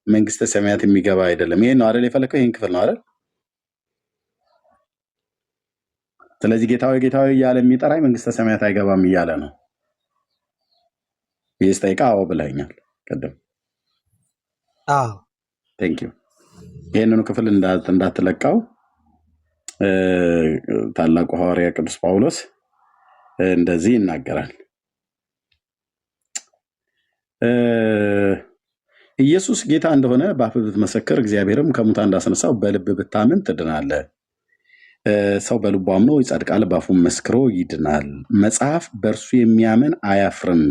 መንግስተ ሰማያት የሚገባ አይደለም። ይሄን ነው አይደል የፈለከው? ይሄን ክፍል ነው አይደል? ስለዚህ ጌታ ሆይ እያለ የሚጠራኝ መንግስተ ሰማያት አይገባም እያለ ነው። ይህስ ጠይቃ አዎ ብለኸኛል ቅድም። ቴንክ ዩ። ይህንኑ ክፍል እንዳትለቃው ታላቁ ሐዋርያ ቅዱስ ጳውሎስ እንደዚህ ይናገራል። ኢየሱስ ጌታ እንደሆነ በአፍህ ብትመሰክር እግዚአብሔርም ከሙታን እንዳስነሳው በልብ ብታምን ትድናለህ። ሰው በልቡ አምኖ ይጸድቃል፣ በአፉም መስክሮ ይድናል። መጽሐፍ በእርሱ የሚያምን አያፍርም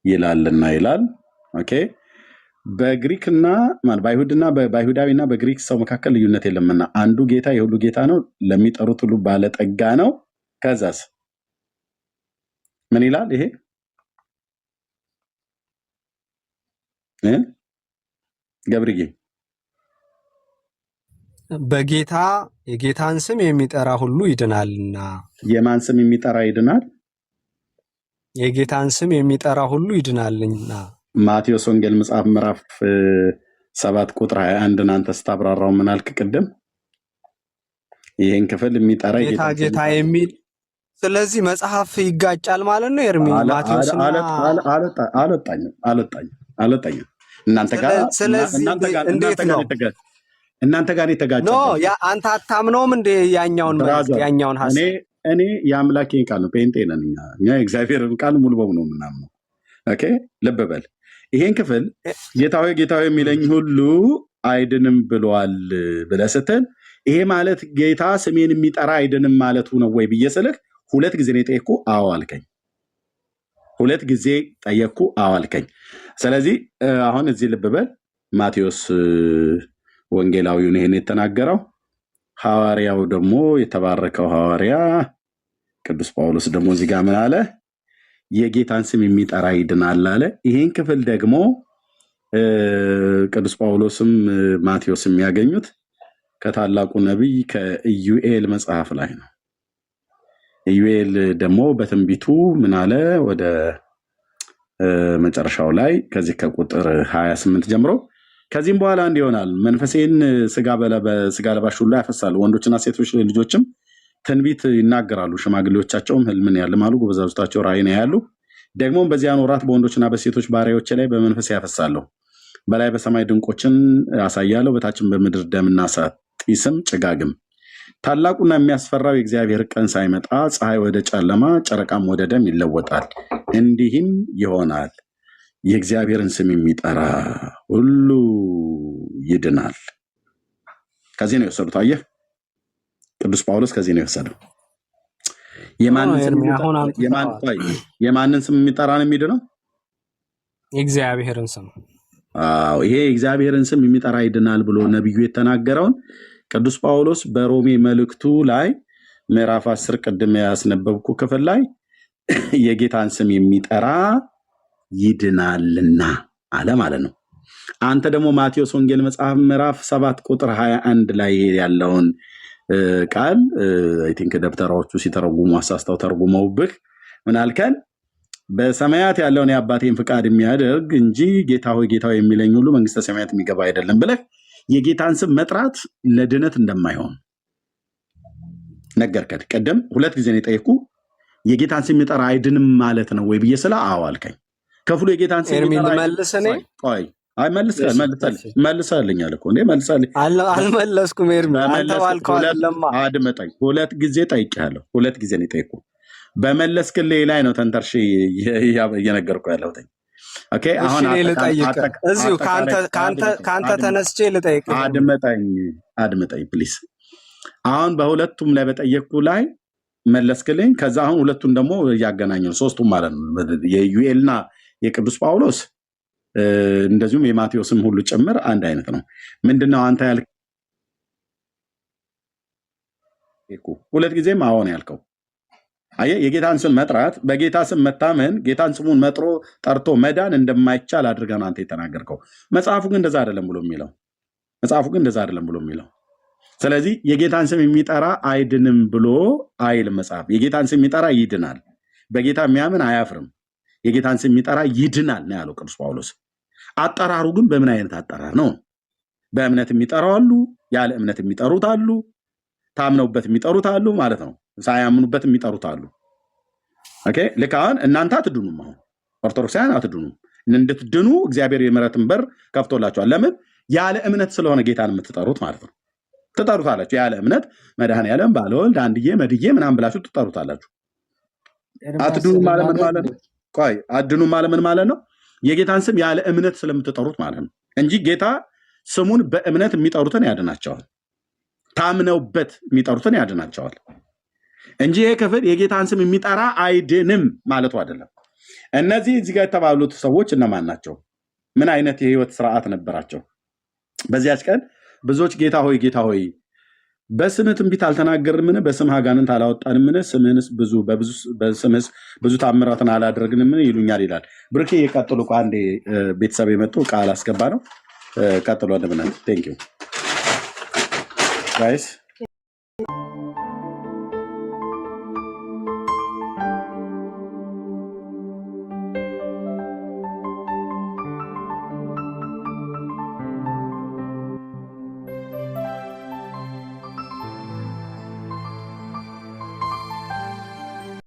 ይላልና ይላል። ኦኬ። በግሪክና በአይሁዳዊና በግሪክ ሰው መካከል ልዩነት የለምና አንዱ ጌታ የሁሉ ጌታ ነው፣ ለሚጠሩት ሁሉ ባለጠጋ ነው። ከዛስ ምን ይላል? ይሄ ገብርዬ በጌታ የጌታን ስም የሚጠራ ሁሉ ይድናልና። የማን ስም የሚጠራ ይድናል? የጌታን ስም የሚጠራ ሁሉ ይድናልና። ማቴዎስ ወንጌል መጽሐፍ ምዕራፍ 7:21 አንተ ስታብራራው ምን አልክ ቅድም? ይሄን ክፍል የሚጠራ ጌታ የሚል ስለዚህ መጽሐፍ ይጋጫል ማለት ነው። ኤርሚ ማቴዎስ አልወጣኝም። እናንተ ጋር የተጋጨ ኖ አንተ አታምነውም እንደ ያኛውን ሐሳብ? እኔ የአምላኬን ቃል ነው። ጴንጤ ነን እኛ የእግዚአብሔርን ቃል ሙሉ በሙሉ የምናምነው። ኦኬ ልብ በል። ይሄን ክፍል ጌታ ሆይ የሚለኝ ሁሉ አይድንም ብሏል ብለህ ስትል ይሄ ማለት ጌታ ስሜን የሚጠራ አይድንም ማለቱ ነው ወይ ብዬ ስልህ 2 ጊዜ ነው የጠየቅኩ። አዎ አልከኝ። 2 ጊዜ ጠየቅኩ። አዎ አልከኝ። ስለዚህ አሁን እዚህ ልብ በል። ማቴዎስ ወንጌላዊውን ይሄን የተናገረው ሐዋርያው ደግሞ የተባረከው ሐዋርያ ቅዱስ ጳውሎስ ደግሞ እዚህ ጋር ምን አለ? የጌታን ስም የሚጠራ ይድናል አለ። ይሄን ክፍል ደግሞ ቅዱስ ጳውሎስም ማቴዎስ የሚያገኙት ከታላቁ ነቢይ ከኢዩኤል መጽሐፍ ላይ ነው። ኢዩኤል ደግሞ በትንቢቱ ምን አለ? ወደ መጨረሻው ላይ ከዚህ ከቁጥር 28 ጀምሮ ከዚህም በኋላ እንዲህ ይሆናል፣ መንፈሴን ስጋ ለባሽ ሁሉ ያፈሳሉ፣ ወንዶችና ሴቶች ልጆችም ትንቢት ይናገራሉ፣ ሽማግሌዎቻቸውም ህልምን ያልማሉ፣ ጎበዛዝቶቻቸው ራእይን ያያሉ። ደግሞም በዚያን ወራት በወንዶችና በሴቶች ባሪያዎቼ ላይ በመንፈስ ያፈሳለሁ። በላይ በሰማይ ድንቆችን አሳያለሁ፣ በታችም በምድር ደምና እሳት፣ ጢስም ጭጋግም። ታላቁና የሚያስፈራው የእግዚአብሔር ቀን ሳይመጣ ፀሐይ ወደ ጨለማ፣ ጨረቃም ወደ ደም ይለወጣል። እንዲህም ይሆናል፣ የእግዚአብሔርን ስም የሚጠራ ሁሉ ይድናል። ከዚህ ነው የወሰዱት። አየህ፣ ቅዱስ ጳውሎስ ከዚህ ነው የወሰደው። የማንን ስም የሚጠራ ነው የሚድነው? የእግዚአብሔርን ስም። አዎ፣ ይሄ የእግዚአብሔርን ስም የሚጠራ ይድናል ብሎ ነቢዩ የተናገረውን ቅዱስ ጳውሎስ በሮሜ መልእክቱ ላይ ምዕራፍ 10 ቅድም ያስነበብኩ ክፍል ላይ የጌታን ስም የሚጠራ ይድናልና አለ ማለት ነው። አንተ ደግሞ ማቴዎስ ወንጌል መጽሐፍ ምዕራፍ 7:21 ላይ ያለውን ቃል አይ ቲንክ ደብተራዎቹ ሲተረጉሙ አሳስተው ተርጉመውብህ ምን አልከን? በሰማያት ያለውን የአባቴን ፍቃድ የሚያደርግ እንጂ ጌታ ሆይ የሚለኝ ሁሉ መንግስተ ሰማያት የሚገባ አይደለም ብለህ የጌታን ስም መጥራት ለድነት እንደማይሆን ነገርከን። ቅድም 2 ጊዜ ነው የጠየኩ። የጌታን ስም የሚጠራ አይድንም ማለት ነው ወይ ብዬ ስለ አዎ አልከኝ። ከፍሎ የጌታን ስም መልሰልኛል እኮ እንዴ? አልመለስኩም። ኤርሚ አንተ ባልከው አይደለም። አድመጠኝ። 2 ጊዜ ጠይቄያለሁ። 2 ጊዜ ነው የጠየኩ። በመለስክልኝ ላይ ነው ተንተርሼ እየነገርኩ ያለሁት። ኦኬ አሁን እዚሁ ከአንተ ተነስቼ ልጠይቅ። አድመጠኝ ፕሊዝ። አሁን በሁለቱም ላይ በጠየቅኩ ላይ መለስክልኝ። ከዛ አሁን ሁለቱን ደግሞ እያገናኘ ነው፣ ሶስቱም ማለት ነው የዩኤልና የቅዱስ ጳውሎስ እንደዚሁም የማቴዎስም ሁሉ ጭምር አንድ አይነት ነው። ምንድነው አንተ ያልከው? ሁለት ጊዜም አሁን ያልከው አየህ፣ የጌታን ስም መጥራት በጌታ ስም መታመን ጌታን ስሙን መጥሮ ጠርቶ መዳን እንደማይቻል አድርገን አንተ የተናገርከው። መጽሐፉ ግን እንደዛ አይደለም ብሎ የሚለው ስለዚህ የጌታን ስም የሚጠራ አይድንም ብሎ አይልም መጽሐፍ። የጌታን ስም የሚጠራ ይድናል። በጌታ የሚያምን አያፍርም። የጌታን ስም የሚጠራ ይድናል ነው ያለው ቅዱስ ጳውሎስ። አጠራሩ ግን በምን አይነት አጠራር ነው? በእምነት የሚጠራው አሉ፣ ያለ እምነት የሚጠሩት አሉ፣ ታምነውበት የሚጠሩት አሉ ማለት ነው፣ ሳያምኑበት የሚጠሩት አሉ። ኦኬ፣ ልክ አሁን እናንተ አትድኑም። አሁን ኦርቶዶክሳውያን አትድኑም። እንድትድኑ እግዚአብሔር የምሕረትን በር ከፍቶላችኋል። ለምን? ያለ እምነት ስለሆነ ጌታን የምትጠሩት ማለት ነው። ትጠሩታላችሁ። ያለ እምነት መድኃኔዓለም ባለወልድ አንድዬ መድዬ ምናምን ብላችሁ ትጠሩታላችሁ። አትድኑ ማለት ምን ማለት ነው? ቆይ አድኑ ማለት ምን ማለት ነው? የጌታን ስም ያለ እምነት ስለምትጠሩት ማለት ነው እንጂ ጌታ ስሙን በእምነት የሚጠሩትን ያድናቸዋል፣ ታምነውበት የሚጠሩትን ያድናቸዋል እንጂ ይሄ ክፍል የጌታን ስም የሚጠራ አይድንም ማለቱ አይደለም። እነዚህ እዚህ ጋር የተባሉት ሰዎች እነማን ናቸው? ምን አይነት የህይወት ስርዓት ነበራቸው? በዚያች ቀን ብዙዎች ጌታ ሆይ በስምህ ትንቢት አልተናገርንምን? በስምህ አጋንንት አላወጣንምን? በስምህስ ብዙ ታምራትን አላደረግንምን? ይሉኛል ይላል። ብሩኬ የቀጥሉ አንዴ ቤተሰብ የመጡ ቃል አስገባ ነው። ቀጥሎ እንደምናል ቴንክ ዩ ጋይስ